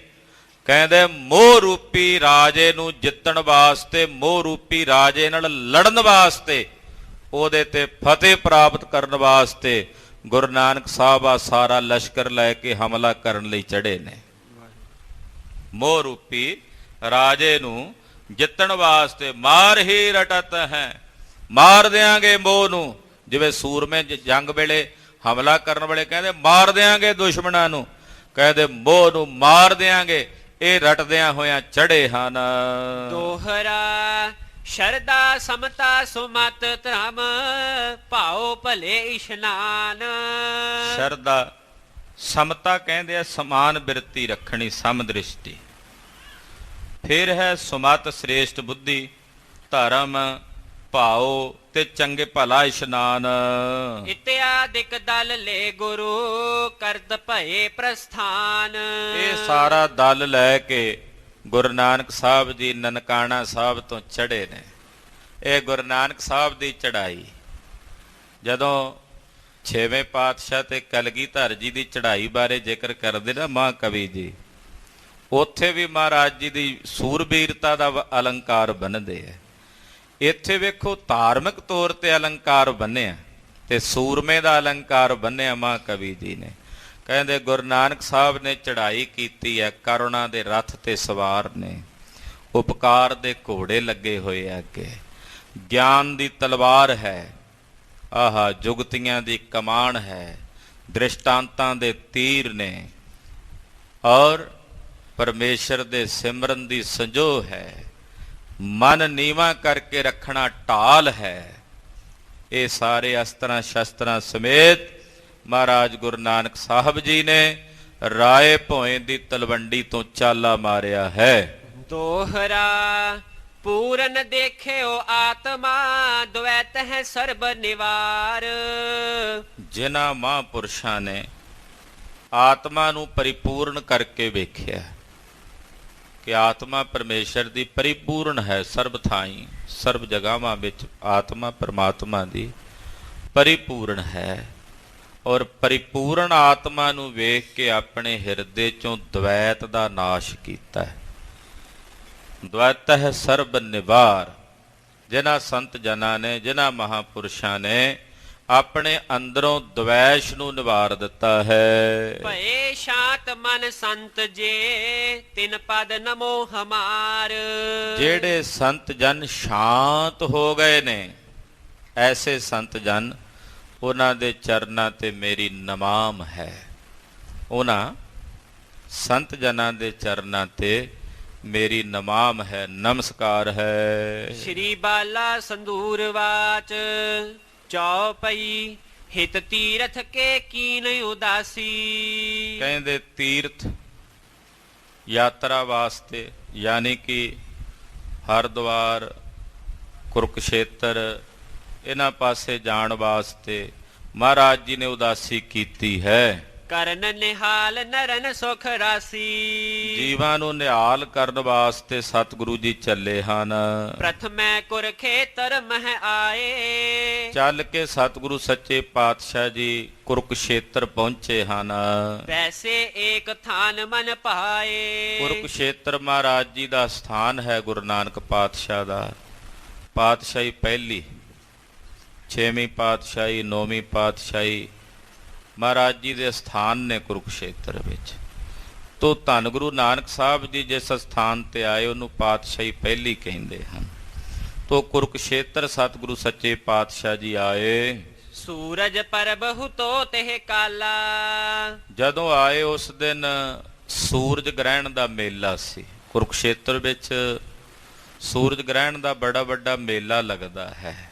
ਕਹਿੰਦੇ ਮੋਹ ਰੂਪੀ ਰਾਜੇ ਨੂੰ ਜਿੱਤਣ ਵਾਸਤੇ, ਮੋਹ ਰੂਪੀ ਰਾਜੇ ਨਾਲ ਲੜਨ ਵਾਸਤੇ, ਉਹਦੇ ਤੇ ਫਤਿਹ ਪ੍ਰਾਪਤ ਕਰਨ ਵਾਸਤੇ ਗੁਰੂ ਨਾਨਕ ਸਾਹਿਬ ਆ ਸਾਰਾ ਲਸ਼ਕਰ ਲੈ ਕੇ ਹਮਲਾ ਕਰਨ ਲਈ ਚੜੇ ਨੇ। ਮੋਹ ਰੂਪੀ ਰਾਜੇ ਨੂੰ ਜਿੱਤਣ ਵਾਸਤੇ ਮਾਰ ਹੀ ਰਟਤ ਹੈ। ਮਾਰ ਦਿਆਂਗੇ ਮੋਹ ਨੂੰ। ਜਿਵੇਂ ਸੂਰਮੇ ਜੰਗ ਵੇਲੇ ਹਮਲਾ ਕਰਨ ਵੇਲੇ ਕਹਿੰਦੇ ਮਾਰ ਦਿਆਂਗੇ ਦੁਸ਼ਮਣਾਂ ਨੂੰ, ਕਹਿੰਦੇ ਮੋਹ ਨੂੰ ਮਾਰ ਦਿਆਂਗੇ। ਇਹ ਰਟਦਿਆਂ ਹੋਇਆਂ ਚੜੇ ਹਨ। ਦੋਹਰਾ ਸ਼ਰਦਾ ਸਮਤਾ ਸੁਮਤ ਧਰਮ ਭਾਉ ਭਲੇ ਇਸ਼ਨਾਨ। ਸ਼ਰਦਾ, ਸਮਤਾ ਕਹਿੰਦੇ ਆ ਸਮਾਨ ਬਿਰਤੀ ਰੱਖਣੀ, ਸਮਦ੍ਰਿਸ਼ਟੀ। ਫਿਰ ਹੈ ਸੁਮਤ, ਸ੍ਰੇਸ਼ਟ ਬੁੱਧੀ, ਧਰਮ, ਭਾਉ ਤੇ ਚੰਗੇ ਭਲਾ ਇਸ਼ਨਾਨ। ਇਤਿਆਦਿਕ ਦਲ ਲੈ ਗੁਰੂ ਕਰਤ ਭਏ ਪ੍ਰਸਥਾਨ। ਇਹ ਸਾਰਾ ਦਲ ਲੈ ਕੇ ਗੁਰੂ ਨਾਨਕ ਸਾਹਿਬ ਜੀ ਨਨਕਾਣਾ ਸਾਹਿਬ ਤੋਂ ਚੜੇ ਨੇ। ਇਹ ਗੁਰੂ ਨਾਨਕ ਸਾਹਿਬ ਦੀ ਚੜ੍ਹਾਈ ਜਦੋਂ 6ਵੇਂ ਪਾਤਸ਼ਾਹ ਤੇ ਕਲਗੀਧਰ ਜੀ ਦੀ ਚੜ੍ਹਾਈ ਬਾਰੇ ਜ਼ਿਕਰ ਕਰਦੇ ਨਾ ਮਹਾਕਵੀ ਜੀ, ਉੱਥੇ ਵੀ ਮਹਾਰਾਜ ਜੀ ਦੀ ਸੂਰਬੀਰਤਾ ਦਾ ਅਲੰਕਾਰ ਬੰਨ੍ਹਦੇ ਆ। ਇੱਥੇ ਵੇਖੋ ਧਾਰਮਿਕ ਤੌਰ ਤੇ ਅਲੰਕਾਰ ਬੰਨਿਆ ਤੇ ਸੂਰਮੇ ਦਾ ਅਲੰਕਾਰ ਬੰਨਿਆ ਮਹਾਕਵੀ ਜੀ ਨੇ। ਕਹਿੰਦੇ ਗੁਰੂ ਨਾਨਕ ਸਾਹਿਬ ਨੇ ਚੜ੍ਹਾਈ ਕੀਤੀ ਹੈ, ਕਰੁਣਾ ਦੇ ਰੱਥ ਤੇ ਸਵਾਰ ਨੇ, ਉਪਕਾਰ ਦੇ ਘੋੜੇ ਲੱਗੇ ਹੋਏ ਆ ਅੱਗੇ, ਗਿਆਨ ਦੀ ਤਲਵਾਰ ਹੈ, ਆਹਾ ਜੁਗਤੀਆਂ ਦੀ ਕਮਾਨ ਹੈ, ਦ੍ਰਿਸ਼ਟਾਂਤਾਂ ਦੇ ਤੀਰ ਨੇ, ਔਰ ਪਰਮੇਸ਼ਰ ਦੇ ਸਿਮਰਨ ਦੀ ਸੰਜੋਹ ਹੈ, ਮਨ ਨੀਵਾ ਕਰਕੇ ਰੱਖਣਾ ਢਾਲ ਹੈ। ਇਹ ਸਾਰੇ ਅਸਤਰਾਂ ਸ਼ਸਤਰਾਂ ਸਮੇਤ ਮਹਾਰਾਜ ਗੁਰੂ ਨਾਨਕ ਸਾਹਿਬ ਜੀ ਨੇ ਰਾਏ ਭੋਏ ਦੀ ਤਲਵੰਡੀ ਤੋਂ ਚਾਲਾ ਮਾਰਿਆ ਹੈ। ਦੋਹਰਾ ਪੂਰਨ ਦੇਖਿਓ ਆਤਮਾ ਦ્વੈਤ ਹੈ ਸਰਬ ਨਿਵਾਰ। ਜਿਨ੍ਹਾਂ ਮਹਾਂਪੁਰਸ਼ਾਂ ਨੇ ਆਤਮਾ ਨੂੰ ਪਰਿਪੂਰਨ ਕਰਕੇ ਵੇਖਿਆ ਕਿ ਆਤਮਾ ਪਰਮੇਸ਼ਰ ਦੀ ਪਰਿਪੂਰਨ ਹੈ, ਸਰਬ ਥਾਈਂ ਸਰਬ ਜਗ੍ਹਾਵਾਂ ਵਿੱਚ ਆਤਮਾ ਪਰਮਾਤਮਾ ਦੀ ਪਰਿਪੂਰਨ ਹੈ, ਔਰ ਪਰਿਪੂਰਨ ਆਤਮਾ ਨੂੰ ਵੇਖ ਕੇ ਆਪਣੇ ਹਿਰਦੇ ਚੋਂ ਦ્વੈਤ ਦਾ ਨਾਸ਼ ਕੀਤਾ ਹੈ। ਦ્વੈਤ ਹੈ ਸਰਬ ਨਿਵਾਰ। ਜਿਨ੍ਹਾਂ ਸੰਤ ਜਨਾਂ ਨੇ, ਜਿਨ੍ਹਾਂ ਮਹਾਂਪੁਰਸ਼ਾਂ ਨੇ ਆਪਣੇ ਅੰਦਰੋਂ ਦ્વੈਸ਼ ਨੂੰ ਨਿਵਾਰ ਦਿੱਤਾ ਹੈ। ਭਏ ਸ਼ਾਂਤ ਮਨ ਸੰਤ ਜੇ ਤਿਨ ਪਦ ਨਮੋ ਹਮਾਰ। ਜਿਹੜੇ ਸੰਤ ਜਨ ਸ਼ਾਂਤ ਹੋ ਗਏ ਨੇ, ਐਸੇ ਸੰਤ ਜਨ, ਉਹਨਾਂ ਦੇ ਚਰਨਾਂ ਤੇ ਮੇਰੀ ਨਮਾਮ ਹੈ। ਉਹਨਾਂ ਸੰਤ ਜਨਾਂ ਦੇ ਚਰਨਾਂ ਤੇ ਮੇਰੀ ਨਮਾਮ ਹੈ, ਨਮਸਕਾਰ ਹੈ। ਸ਼੍ਰੀ ਬਾਲਾ ਸੰਦੂਰ ਵਾਚ ਚੌਪਈ ਹਿਤ ਤੀਰਥ ਕੇ ਕੀਨ ਉਦਾਸੀ। ਕਹਿੰਦੇ ਤੀਰਥ ਯਾਤਰਾ ਵਾਸਤੇ, ਯਾਨੀ ਕਿ ਹਰਿਦੁਆਰ, ਕੁਰੂਕਸ਼ੇਤਰ, ਇਹਨਾਂ ਪਾਸੇ ਜਾਣ ਵਾਸਤੇ ਮਹਾਰਾਜ ਜੀ ਨੇ ਉਦਾਸੀ ਕੀਤੀ ਹੈ। ਕਰਨ ਨਿਹਾਲ ਨਰਨ ਸੁਖ ਰਾਸੀ। ਜੀਵਾਂ ਨੂੰ ਨਿਹਾਲ ਕਰਨ ਵਾਸਤੇ ਸਤਿਗੁਰੂ ਜੀ ਚੱਲੇ ਹਨ। ਪ੍ਰਥਮੈ ਕੁਰਖੇਤਰ ਮਹਿ ਆਏ। ਚੱਲ ਕੇ ਸਤਿਗੁਰੂ ਸੱਚੇ ਪਾਤਸ਼ਾਹ ਜੀ ਕੁਰੂਕਸ਼ੇਤਰ ਪਹੁੰਚੇ ਹਨ। ਵੈਸੇ ਏਕ ਥਾਨ ਮਨ ਪਾਏ। ਕੁਰੂਕਸ਼ੇਤਰ ਮਹਾਰਾਜ ਜੀ ਦਾ ਸਥਾਨ ਹੈ ਗੁਰੂ ਨਾਨਕ ਪਾਤਸ਼ਾਹ ਦਾ। ਪਾਤਸ਼ਾਹੀ ਪਹਿਲੀ, 6ਵੀਂ ਪਾਤਸ਼ਾਹੀ, 9ਵੀਂ ਪਾਤਸ਼ਾਹੀ ਮਹਾਰਾਜ ਜੀ ਦੇ ਸਥਾਨ ਨੇ ਕੁਰੂਕਸ਼ੇਤਰ ਵਿੱਚ। ਤੋ ਧੰਨ ਗੁਰੂ ਨਾਨਕ ਸਾਹਿਬ ਜੀ ਜਿਸ ਸਥਾਨ ਤੇ ਆਏ ਉਹਨੂੰ ਪਾਤਸ਼ਾਹੀ ਪਹਿਲੀ ਕਹਿੰਦੇ ਹਨ। ਤੋ ਕੁਰੂਕਸ਼ੇਤਰ ਸਤਿਗੁਰੂ ਸੱਚੇ ਪਾਤਸ਼ਾਹ ਜੀ ਆਏ। ਸੂਰਜ ਪਰਬ ਹੁਤੋ ਤਿਹ ਕਾਲਾ। ਜਦੋਂ ਆਏ ਉਸ ਦਿਨ ਸੂਰਜ ਗ੍ਰਹਿਣ ਦਾ ਮੇਲਾ ਸੀ। ਕੁਰੂਕਸ਼ੇਤਰ ਵਿੱਚ ਸੂਰਜ ਗ੍ਰਹਿਣ ਦਾ ਬੜਾ ਵੱਡਾ ਮੇਲਾ ਲੱਗਦਾ ਹੈ।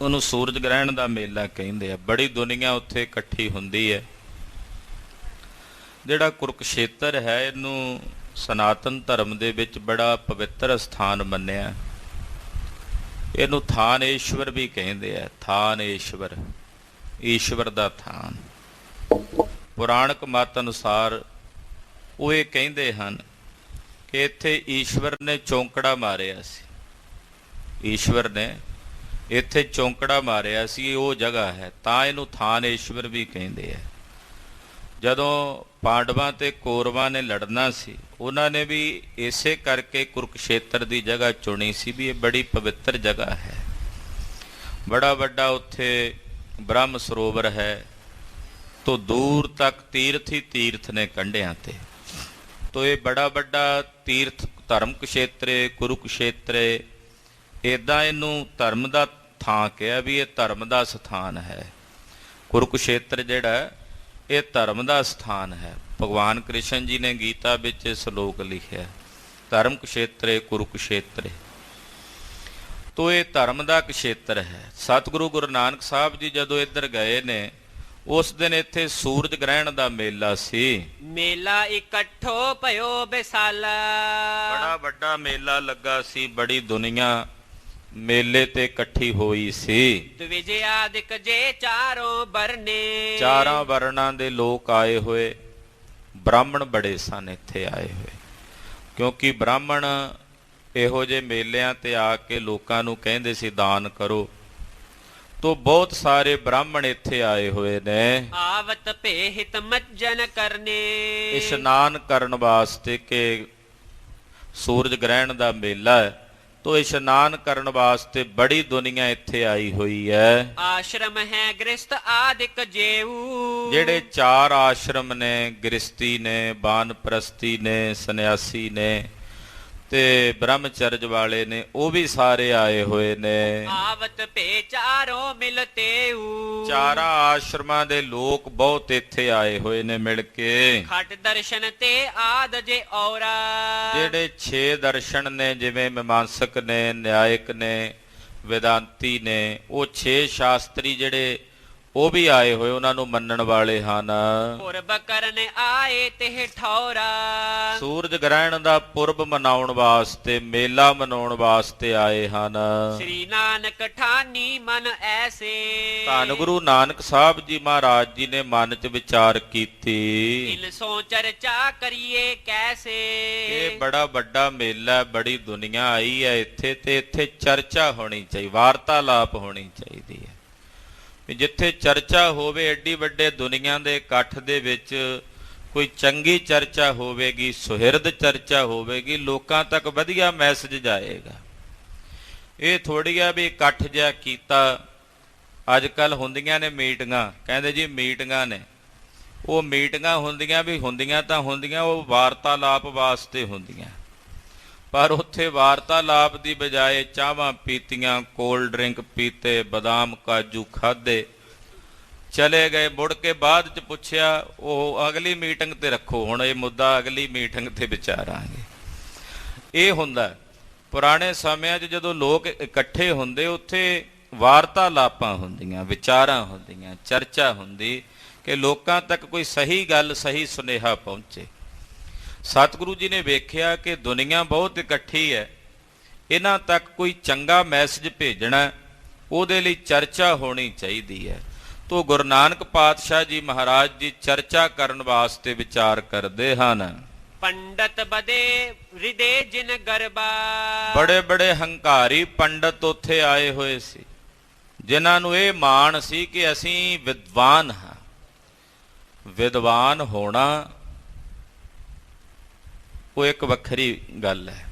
ਉਹਨੂੰ ਸੂਰਜ ਗ੍ਰਹਿਣ ਦਾ ਮੇਲਾ ਕਹਿੰਦੇ ਆ। ਬੜੀ ਦੁਨੀਆ ਉੱਥੇ ਇਕੱਠੀ ਹੁੰਦੀ ਹੈ। ਜਿਹੜਾ ਕੁਰੂਕਸ਼ੇਤਰ ਹੈ ਇਹਨੂੰ ਸਨਾਤਨ ਧਰਮ ਦੇ ਵਿੱਚ ਬੜਾ ਪਵਿੱਤਰ ਸਥਾਨ ਮੰਨਿਆ। ਇਹਨੂੰ ਥਾਨੇਸ਼ਵਰ ਵੀ ਕਹਿੰਦੇ ਆ। ਥਾਨੇਸ਼ਵਰ, ਈਸ਼ਵਰ ਦਾ ਥਾਨ। ਪੁਰਾਣਕ ਮਤ ਅਨੁਸਾਰ ਉਹ ਇਹ ਕਹਿੰਦੇ ਹਨ ਕਿ ਇੱਥੇ ਈਸ਼ਵਰ ਨੇ ਚੌਂਕੜਾ ਮਾਰਿਆ ਸੀ। ਈਸ਼ਵਰ ਨੇ ਇੱਥੇ ਚੌਂਕੜਾ ਮਾਰਿਆ ਸੀ, ਉਹ ਜਗ੍ਹਾ ਹੈ, ਤਾਂ ਇਹਨੂੰ ਥਾਨੇਸ਼ਵਰ ਵੀ ਕਹਿੰਦੇ ਆ। ਜਦੋਂ ਪਾਂਡਵਾਂ ਤੇ ਕੌਰਵਾਂ ਨੇ ਲੜਨਾ ਸੀ, ਉਹਨਾਂ ਨੇ ਵੀ ਇਸੇ ਕਰਕੇ ਕੁਰੂਕਸ਼ੇਤਰ ਦੀ ਜਗ੍ਹਾ ਚੁਣੀ ਸੀ ਵੀ ਇਹ ਬੜੀ ਪਵਿੱਤਰ ਜਗ੍ਹਾ ਹੈ। ਬੜਾ ਵੱਡਾ ਉੱਥੇ ਬ੍ਰਹਮ ਸਰੋਵਰ ਹੈ। ਤੋ ਦੂਰ ਤੱਕ ਤੀਰਥ ਹੀ ਤੀਰਥ ਨੇ ਕੰਢਿਆਂ ਤੇ। ਤੋ ਇਹ ਬੜਾ ਵੱਡਾ ਤੀਰਥ ਧਰਮ ਕਸ਼ੇਤਰੇ, ਕੁਰੂਕਸ਼ੇਤਰੇ, ਇੱਦਾਂ ਇਹਨੂੰ ਧਰਮ ਦਾ ਥਾਂ ਕਿਹਾ ਵੀ ਇਹ ਧਰਮ ਦਾ ਸਥਾਨ ਹੈ। ਕੁਰੂਕਸ਼ੇਤਰ ਜਿਹੜਾ ਇਹ ਧਰਮ ਦਾ ਸਥਾਨ ਹੈ। ਭਗਵਾਨ ਕ੍ਰਿਸ਼ਨ ਜੀ ਨੇ ਗੀਤਾ ਵਿੱਚ ਸ਼ਲੋਕ ਲਿਖਿਆ, ਧਰਮ ਕਸ਼ੇਤਰੇ ਕੁਰੂਕਸ਼ੇਤਰੇ। ਤੋ ਇਹ ਧਰਮ ਦਾ ਕਸ਼ੇਤਰ ਹੈ। ਸਤਿਗੁਰੂ ਗੁਰੂ ਨਾਨਕ ਸਾਹਿਬ ਜੀ ਜਦੋਂ ਇੱਧਰ ਗਏ ਨੇ, ਉਸ ਦਿਨ ਇੱਥੇ ਸੂਰਜ ਗ੍ਰਹਿਣ ਦਾ ਮੇਲਾ ਸੀ। ਮੇਲਾ ਇਕੱਠੋ ਭਇਓ ਬਿਸਾਲਾ। ਬੜਾ ਵੱਡਾ ਮੇਲਾ ਲੱਗਾ ਸੀ। ਬੜੀ ਦੁਨੀਆ ਮੇਲੇ ਤੇ ਇਕੱਠੀ ਹੋਈ ਸੀ। ਦਵਿਜਿਆਦਿਕ ਜੇ ਚਾਰੋਂ ਵਰਨੇ। ਚਾਰਾਂ ਵਰਣਾਂ ਦੇ ਲੋਕ ਆਏ ਹੋਏ। ਬ੍ਰਾਹਮਣ ਬੜੇ ਸਨ ਇੱਥੇ ਆਏ ਹੋਏ, ਕਿਉਂਕਿ ਬ੍ਰਾਹਮਣ ਇਹੋ ਜਿਹੇ ਮੇਲਿਆਂ ਤੇ ਆ ਕੇ ਲੋਕਾਂ ਨੂੰ ਕਹਿੰਦੇ ਸੀ ਦਾਨ ਕਰੋ। ਤੋ ਬਹੁਤ ਸਾਰੇ ਬ੍ਰਾਹਮਣ ਇੱਥੇ ਆਏ ਹੋਏ ਨੇ ਆਵਤ ਭੇਹਿਤ ਮੱਜਨ ਕਰਨੇ। ਇਸ਼ਨਾਨ ਕਰਨ ਵਾਸਤੇ ਕਿ ਸੂਰਜ ਗ੍ਰਹਿਣ ਦਾ ਮੇਲਾ ਹੈ। ਤੋ ਇਸ਼ਨਾਨ ਕਰਨ ਵਾਸਤੇ ਬੜੀ ਦੁਨੀਆ ਇੱਥੇ ਆਈ ਹੋਈ ਹੈ। ਆਸ਼ਰਮ ਹੈ ਗ੍ਰਸਤ ਆਦਿਕ ਜੇਊ। ਜਿਹੜੇ ਚਾਰ ਆਸ਼ਰਮ ਨੇ, ਗ੍ਰਸਤੀ ਨੇ, ਬਾਨਪ੍ਰਸਤੀ ਨੇ, ਸੰਨਿਆਸੀ ਨੇ ਤੇ ਬ੍ਰਹਮਚਰਜ ਵਾਲੇ ਨੇ, ਉਹ ਵੀ ਸਾਰੇ ਆਏ ਹੋਏ ਨੇ। ਆਵਤ ਭੇ ਚਾਰੋਂ ਮਿਲਤੇਊ। ਚਾਰਾਂ ਆਸ਼ਰਮਾਂ ਦੇ ਲੋਕ ਬਹੁਤ ਇੱਥੇ ਆਏ ਹੋਏ ਨੇ ਮਿਲ ਕੇ। ਖਟ ਦਰਸ਼ਨ ਤੇ ਆਦ ਜੇ ਔਰਾ। ਜਿਹੜੇ 6 ਦਰਸ਼ਨ ਨੇ, ਜਿਵੇਂ ਮੀਮਾਂਸਕ ਨੇ, ਨਿਆਇਕ ਨੇ, ਵੇਦਾਂਤੀ ਨੇ, ਉਹ 6 ਸ਼ਾਸਤਰੀ ਜਿਹੜੇ ਉਹ ਵੀ ਆਏ ਹੋਏ, ਉਹਨਾਂ ਨੂੰ ਮੰਨਣ ਵਾਲੇ ਹਨ। ਪੁਰਬ ਕਰਨ ਆਏ ਤੇ ਠੌਰਾ। ਸੂਰਜ ਗ੍ਰਹਿਣ ਦਾ ਪੁਰਬ ਮਨਾਉਣ ਵਾਸਤੇ, ਮੇਲਾ ਮਨਾਉਣ ਵਾਸਤੇ ਆਏ ਹਨ। ਸ੍ਰੀ ਨਾਨਕ ਠਾਨੀ ਮਨ ਐਸੇ। ਧੰਨ ਗੁਰੂ ਨਾਨਕ ਸਾਹਿਬ ਜੀ ਮਹਾਰਾਜ ਜੀ ਨੇ ਮਨ 'ਚ ਵਿਚਾਰ ਕੀਤੀ, ਦਿਲ ਸੋ ਚਰਚਾ ਕਰੀਏ ਕੈਸੇ। ਇਹ ਬੜਾ ਵੱਡਾ ਮੇਲਾ, ਬੜੀ ਦੁਨੀਆ ਆਈ ਹੈ ਇੱਥੇ, ਤੇ ਇੱਥੇ ਚਰਚਾ ਹੋਣੀ ਚਾਹੀਦੀ, ਵਾਰਤਾਲਾਪ ਹੋਣੀ ਚਾਹੀਦੀ ਹੈ। ਜਿੱਥੇ ਚਰਚਾ ਹੋਵੇ, ਐਡੀ ਵੱਡੇ ਦੁਨੀਆ ਦੇ ਇਕੱਠ ਦੇ ਵਿੱਚ ਕੋਈ ਚੰਗੀ ਚਰਚਾ ਹੋਵੇਗੀ, ਸੁਹਿਰਦ ਚਰਚਾ ਹੋਵੇਗੀ, ਲੋਕਾਂ ਤੱਕ ਵਧੀਆ ਮੈਸੇਜ ਜਾਏਗਾ। ਇਹ ਥੋੜ੍ਹੀ ਆ ਵੀ ਇਕੱਠ ਜਿਹਾ ਕੀਤਾ। ਅੱਜ ਕੱਲ੍ਹ ਹੁੰਦੀਆਂ ਨੇ ਮੀਟਿੰਗਾਂ, ਕਹਿੰਦੇ ਜੀ ਮੀਟਿੰਗਾਂ ਨੇ। ਉਹ ਮੀਟਿੰਗਾਂ ਹੁੰਦੀਆਂ ਵੀ ਹੁੰਦੀਆਂ ਤਾਂ ਹੁੰਦੀਆਂ, ਉਹ ਵਾਰਤਾਲਾਪ ਵਾਸਤੇ ਹੁੰਦੀਆਂ। ਪਰ ਉੱਥੇ ਵਾਰਤਾਲਾਪ ਦੀ ਬਜਾਏ ਚਾਹਾਂ ਪੀਤੀਆਂ, ਕੋਲਡ ਡਰਿੰਕ ਪੀਤੇ, ਬਦਾਮ ਕਾਜੂ ਖਾਧੇ, ਚਲੇ ਗਏ। ਮੁੜ ਕੇ ਬਾਅਦ 'ਚ ਪੁੱਛਿਆ, ਉਹ ਅਗਲੀ ਮੀਟਿੰਗ ਤੇ ਰੱਖੋ, ਹੁਣ ਇਹ ਮੁੱਦਾ ਅਗਲੀ ਮੀਟਿੰਗ ਤੇ ਵਿਚਾਰਾਂਗੇ। ਇਹ ਹੁੰਦਾ ਪੁਰਾਣੇ ਸਮਿਆਂ 'ਚ ਜਦੋਂ ਲੋਕ ਇਕੱਠੇ ਹੁੰਦੇ, ਉੱਥੇ ਵਾਰਤਾਲਾਪਾਂ ਹੁੰਦੀਆਂ, ਵਿਚਾਰਾਂ ਹੁੰਦੀਆਂ, ਚਰਚਾ ਹੁੰਦੀ ਕਿ ਲੋਕਾਂ ਤੱਕ ਕੋਈ ਸਹੀ ਗੱਲ, ਸਹੀ ਸੁਨੇਹਾ ਪਹੁੰਚੇ। ਸਤਿਗੁਰੂ ਜੀ ਨੇ ਵੇਖਿਆ ਕਿ ਦੁਨੀਆ ਬਹੁਤ ਇਕੱਠੀ ਹੈ, ਇਹਨਾਂ ਤੱਕ ਕੋਈ ਚੰਗਾ ਮੈਸੇਜ ਭੇਜਣਾ, ਉਹਦੇ ਲਈ ਚਰਚਾ ਹੋਣੀ ਚਾਹੀਦੀ ਹੈ। ਤੋ ਗੁਰੂ ਨਾਨਕ ਪਾਤਸ਼ਾਹ ਜੀ ਮਹਾਰਾਜ ਜੀ ਚਰਚਾ ਕਰਨ ਵਾਸਤੇ ਵਿਚਾਰ ਕਰਦੇ ਹਨ। ਪੰਡਤ ਬਦੇ ਹਿਰਦੇ ਜਿਨ ਗਰਬਾ। ਬੜੇ ਬੜੇ ਹੰਕਾਰੀ ਪੰਡਤ ਉੱਥੇ ਆਏ ਹੋਏ ਸੀ, ਜਿਨ੍ਹਾਂ ਨੂੰ ਇਹ ਮਾਣ ਸੀ ਕਿ ਅਸੀਂ ਵਿਦਵਾਨ ਹਾਂ। ਵਿਦਵਾਨ ਹੋਣਾ ਉਹ ਇੱਕ ਵੱਖਰੀ ਗੱਲ ਹੈ।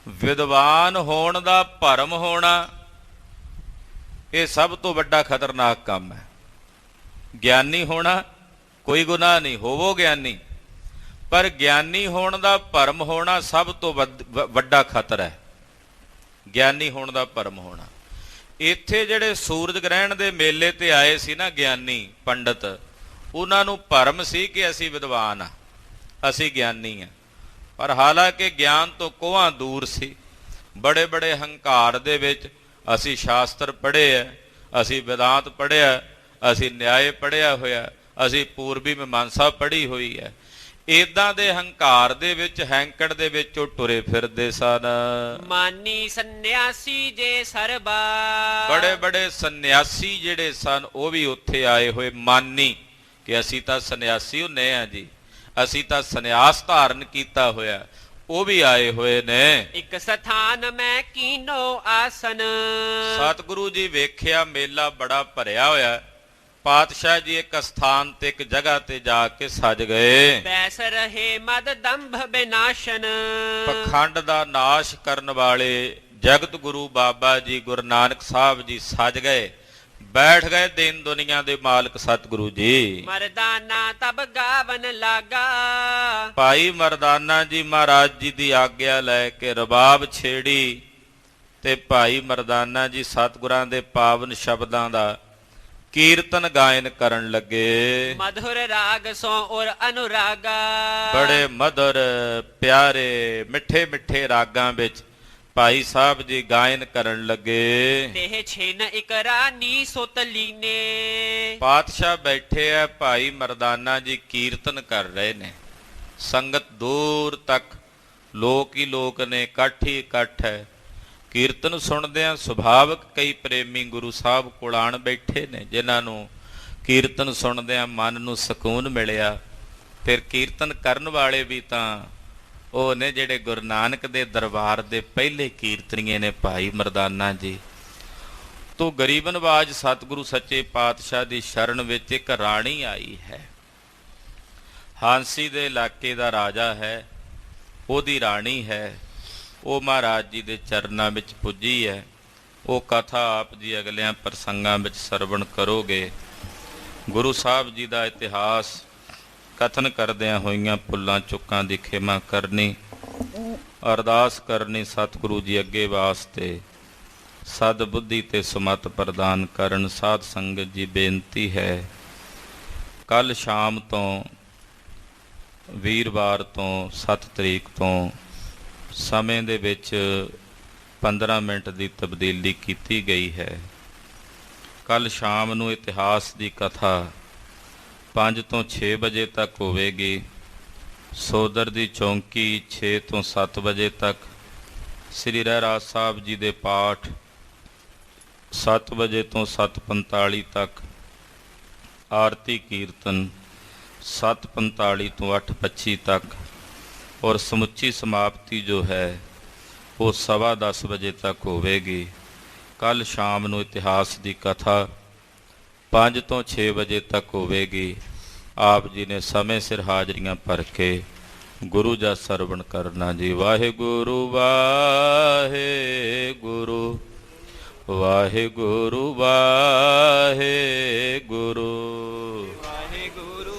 ਵਿਦਵਾਨ ਹੋਣ ਦਾ ਭਰਮ ਹੋਣਾ ਇਹ ਸਭ ਤੋਂ ਵੱਡਾ ਖਤਰਨਾਕ ਕੰਮ ਹੈ। ਗਿਆਨੀ ਹੋਣਾ ਕੋਈ ਗੁਨਾਹ ਨਹੀਂ, ਹੋਵੋ ਗਿਆਨੀ, ਪਰ ਗਿਆਨੀ ਹੋਣ ਦਾ ਭਰਮ ਹੋਣਾ ਸਭ ਤੋਂ ਵੱਡਾ ਖਤਰਾ ਹੈ। ਗਿਆਨੀ ਹੋਣ ਦਾ ਭਰਮ ਹੋਣਾ। ਇੱਥੇ ਜਿਹੜੇ ਸੂਰਜ ਗ੍ਰਹਿਣ ਦੇ ਮੇਲੇ ਤੇ ਆਏ ਸੀ ਨਾ ਗਿਆਨੀ ਪੰਡਤ, ਉਹਨਾਂ ਨੂੰ ਭਰਮ ਸੀ ਕਿ ਅਸੀਂ ਵਿਦਵਾਨ ਆ, ਅਸੀਂ ਗਿਆਨੀ ਆ, ਪਰ ਹਾਲਾਂਕਿ ਗਿਆਨ ਤੋਂ ਕੋਹਾਂ ਦੂਰ ਸੀ। ਬੜੇ ਬੜੇ ਹੰਕਾਰ ਦੇ ਵਿੱਚ ਅਸੀਂ ਸ਼ਾਸਤਰ ਪੜ੍ਹੇ ਆ, ਅਸੀਂ ਵਿਦਾਂਤ ਪੜ੍ਹਿਆ, ਅਸੀਂ ਨਿਆਏ ਪੜ੍ਹਿਆ ਹੋਇਆ, ਅਸੀਂ ਪੂਰਬੀ ਮੀਮਾਂਸਾ ਪੜ੍ਹੀ ਹੋਈ ਹੈ। ਏਦਾਂ ਦੇ ਹੰਕਾਰ ਦੇ ਵਿੱਚ, ਹੈਂਕੜ ਦੇ ਵਿੱਚ ਉਹ ਟੁਰੇ ਫਿਰਦੇ ਸਨ। ਮਾਨੀ ਸੰਨਿਆਸੀ ਜੇ ਸਰਬਾ। ਬੜੇ ਬੜੇ ਸੰਨਿਆਸੀ ਜਿਹੜੇ ਸਨ ਉਹ ਵੀ ਉੱਥੇ ਆਏ ਹੋਏ। ਮਾਨੀ ਕਿ ਅਸੀਂ ਤਾਂ ਸੰਨਿਆਸੀ ਹੁੰਨੇ ਆ ਜੀ, ਅਸੀਂ ਤਾਂ ਸੰਨਿਆਸ ਧਾਰਨ ਕੀਤਾ ਹੋਇਆ, ਉਹ ਵੀ ਆਏ ਹੋਏ ਨੇ। ਇੱਕ ਸਥਾਨ ਮੈਂ ਕੀਨੋ ਆਸਨ। ਸਤਿਗੁਰੂ ਜੀ ਵੇਖਿਆ ਮੇਲਾ ਬੜਾ ਭਰਿਆ ਹੋਇਆ। ਪਾਤਸ਼ਾਹ ਜੀ ਇੱਕ ਸਥਾਨ ਤੇ ਇੱਕ ਜਗ੍ਹਾ ਤੇ ਜਾ ਕੇ ਸਜ ਗਏ। ਬੈਸ ਰਹੇ ਮਦ ਦੰਭ ਬਿਨਾਸ਼ਨ। ਪਖੰਡ ਦਾ ਨਾਸ਼ ਕਰਨ ਵਾਲੇ ਜਗਤ ਗੁਰੂ ਬਾਬਾ ਜੀ ਗੁਰੂ ਨਾਨਕ ਸਾਹਿਬ ਜੀ ਸਜ ਗਏ, ਬੈਠ ਗਏ ਦੀਨ ਦੁਨੀਆ ਦੇ ਮਾਲਕ ਸਤਿਗੁਰੂ ਜੀ। ਮਰਦਾਨਾ ਤਬ ਗਾਵਨ ਲਾਗਾ। ਭਾਈ ਮਰਦਾਨਾ ਜੀ ਮਹਾਰਾਜ ਜੀ ਦੀ ਆਗਿਆ ਲੈ ਕੇ ਰਬਾਬ ਛੇੜੀ ਤੇ ਭਾਈ ਮਰਦਾਨਾ ਜੀ ਸਤਿਗੁਰਾਂ ਦੇ ਪਾਵਨ ਸ਼ਬਦਾਂ ਦਾ ਕੀਰਤਨ ਗਾਇਨ ਕਰਨ ਲੱਗੇ। ਮਧੁਰ ਰਾਗ ਸੋ ਔਰ ਅਨੁਰਾਗਾ। ਬੜੇ ਮਧੁਰ ਪਿਆਰੇ ਮਿੱਠੇ ਮਿੱਠੇ ਰਾਗਾਂ ਵਿੱਚ ਭਾਈ ਸਾਹਿਬ ਜੀ ਗਾਇਨ ਕਰਨ ਲੱਗੇ। ਦੇਹ ਛਿਨ ਇਕ ਰਾਨੀ ਸੁਤਲੀ ਨੇ। ਪਾਤਸ਼ਾਹ ਬੈਠੇ ਆ, ਭਾਈ ਮਰਦਾਨਾ ਜੀ ਕੀਰਤਨ ਕਰ ਰਹੇ ਨੇ। ਸੰਗਤ ਦੂਰ ਤੱਕ ਲੋਕ ਹੀ ਲੋਕ ਨੇ, ਇਕੱਠ ਹੀ ਇਕੱਠ ਹੈ। ਕੀਰਤਨ ਸੁਣਦਿਆਂ ਸੁਭਾਵਕ ਕਈ ਪ੍ਰੇਮੀ ਗੁਰੂ ਸਾਹਿਬ ਕੋਲ ਆਣ ਬੈਠੇ ਨੇ, ਜਿਨ੍ਹਾਂ ਨੂੰ ਕੀਰਤਨ ਸੁਣਦਿਆਂ ਮਨ ਨੂੰ ਸਕੂਨ ਮਿਲਿਆ। ਫਿਰ ਕੀਰਤਨ ਕਰਨ ਵਾਲੇ ਵੀ ਤਾਂ ਉਹ ਨੇ ਜਿਹੜੇ ਗੁਰੂ ਨਾਨਕ ਦੇ ਦਰਬਾਰ ਦੇ ਪਹਿਲੇ ਕੀਰਤਨੀਏ ਨੇ, ਭਾਈ ਮਰਦਾਨਾ ਜੀ। ਤੋਂ ਗਰੀਬ ਨਵਾਜ ਸਤਿਗੁਰੂ ਸੱਚੇ ਪਾਤਸ਼ਾਹ ਦੀ ਸ਼ਰਨ ਵਿੱਚ ਇੱਕ ਰਾਣੀ ਆਈ ਹੈ। ਹਾਂਸੀ ਦੇ ਇਲਾਕੇ ਦਾ ਰਾਜਾ ਹੈ, ਉਹਦੀ ਰਾਣੀ ਹੈ। ਉਹ ਮਹਾਰਾਜ ਜੀ ਦੇ ਚਰਨਾਂ ਵਿੱਚ ਪੁੱਜੀ ਹੈ। ਉਹ ਕਥਾ ਆਪ ਜੀ ਅਗਲਿਆਂ ਪ੍ਰਸੰਗਾਂ ਵਿੱਚ ਸਰਵਣ ਕਰੋਗੇ। ਗੁਰੂ ਸਾਹਿਬ ਜੀ ਦਾ ਇਤਿਹਾਸ ਕਥਨ ਕਰਦਿਆਂ ਹੋਈਆਂ ਭੁੱਲਾਂ ਚੁੱਕਾਂ ਦੀ ਖਿਮਾ ਕਰਨੀ, ਅਰਦਾਸ ਕਰਨੀ ਸਤਿਗੁਰੂ ਜੀ ਅੱਗੇ ਵਾਸਤੇ ਸਦ ਬੁੱਧੀ ਤੇ ਸੁਮਤ ਪ੍ਰਦਾਨ ਕਰਨ। ਸਾਧ ਸੰਗਤ ਜੀ ਬੇਨਤੀ ਹੈ, ਕੱਲ ਸ਼ਾਮ ਤੋਂ ਵੀਰਵਾਰ ਤੋਂ 7 ਤਰੀਕ ਤੋਂ ਸਮੇਂ ਦੇ ਵਿੱਚ 15 ਮਿੰਟ ਦੀ ਤਬਦੀਲੀ ਕੀਤੀ ਗਈ ਹੈ। ਕੱਲ ਸ਼ਾਮ ਨੂੰ ਇਤਿਹਾਸ ਦੀ ਕਥਾ 5 ਤੋਂ 6 ਵਜੇ ਤੱਕ ਹੋਵੇਗੀ। ਸੋਦਰ ਦੀ ਚੌਂਕੀ 6 ਤੋਂ 7 ਵਜੇ ਤੱਕ। ਸ੍ਰੀ ਰਹਿਰਾਜ ਸਾਹਿਬ ਜੀ ਦੇ ਪਾਠ 7 ਵਜੇ ਤੋਂ 7:45 ਤੱਕ। ਆਰਤੀ ਕੀਰਤਨ 7:45 ਤੋਂ 8:25 ਤੱਕ। ਔਰ ਸਮੁੱਚੀ ਸਮਾਪਤੀ ਜੋ ਹੈ ਉਹ 10:15 ਵਜੇ ਤੱਕ ਹੋਵੇਗੀ। ਕੱਲ ਸ਼ਾਮ ਨੂੰ ਇਤਿਹਾਸ ਦੀ ਕਥਾ 5 ਤੋਂ 6 ਵਜੇ ਤੱਕ ਹੋਵੇਗੀ। ਆਪ ਜੀ ਨੇ ਸਮੇਂ ਸਿਰ ਹਾਜ਼ਰੀਆਂ ਭਰ ਕੇ ਗੁਰੂ ਦਾ ਸਰਵਣ ਕਰਨਾ ਜੀ। ਵਾਹਿਗੁਰੂ ਵਾਹਿਗੁਰੂ ਵਾਹਿਗੁਰੂ ਵਾਹਿਗੁਰੂ ਵਾਹਿਗੁਰੂ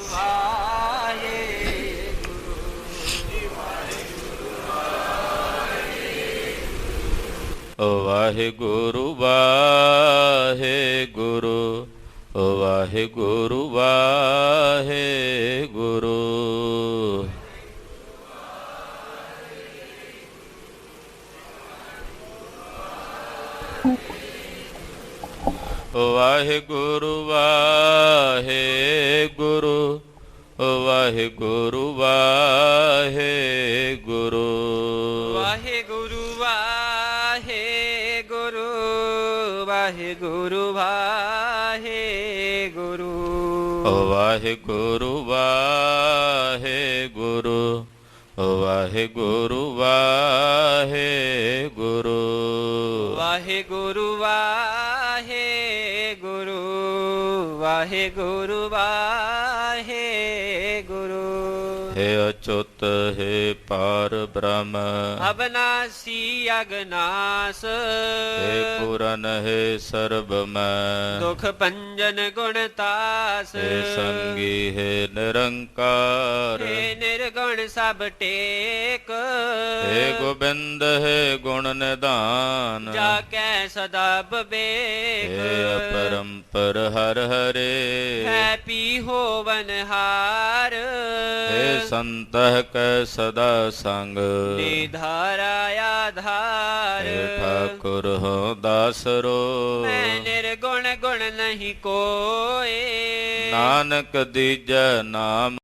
ਵਾਹਿਗੁਰੂ ਵਾਹਿਗੁਰੂ ਵਾਹਿਗੁਰੂ ਵਾਹਿਗੁਰੂ ਵਾਹਿਗੁਰੂ ਵਾਹਿਗੁਰੂ ਵਾਹਿਗੁਰੂ ਵਾਹਿਗੁਰੂ ਵਾਹਿਗੁਰੂ ਵਾਹਿਗੁਰੂ ਵਾਹਿਗੁਰੂ ਵਾਹਿਗੁਰੂ ਵਾਹਿਗੁਰੂ ਵਾਹਿਗੁਰੂ ਵਾਹਿਗੁਰੂ ਵਾਹਿਗੁਰੂ ਵਾਹਿਗੁਰੂ ਵਾਹਿਗੁਰੂ ਵਾਹਿਗੁਰੂ ਵਾਹਿਗੁਰੂ ਹੈ ਅਚੁੱਤ ਹੈ ਪਾਰ ਬ੍ਰਹਮ ਅਬਨਾਸੀ ਅਗਨਾਸ ਹੈ ਪੂਰਨ ਹੈ ਸਰਬ ਮੈਂ ਦੁਖ ਭੰਜਨ ਗੁਣ ਤਾਸ ਹੈ ਸੰਗੀ ਹੈ ਨਿਰੰਕਾਰ ਹੈ ਨਿਰਗੁਣ ਸਭ ਟੇਕ ਹੈ ਗੋਬਿੰਦ ਹੈ ਗੁਣ ਨਿਧਾਨ ਜਾ ਕੈ ਸਦਾ ਬਵੇਕ ਹੈ ਅਪਰੰਪਰ ਹਰ ਹਰੇ ਹੈ ਪੀ ਹੋਵਨ ਹਾਰ ਹੈ ਸੰਤਹ ਕੈ ਸਦਾ ਸੰਗ ਨਿਧਾਰਾ ਆਧਾਰ ਹੈ ਠਾਕੁਰ ਹੋ ਦਾਸਰੋ ਮੈਂ ਨਿਰਗੁਣ ਗੁਣ ਨਹੀਂ ਕੋਏ ਨਾਨਕ ਦੀਜੈ ਨਾਮ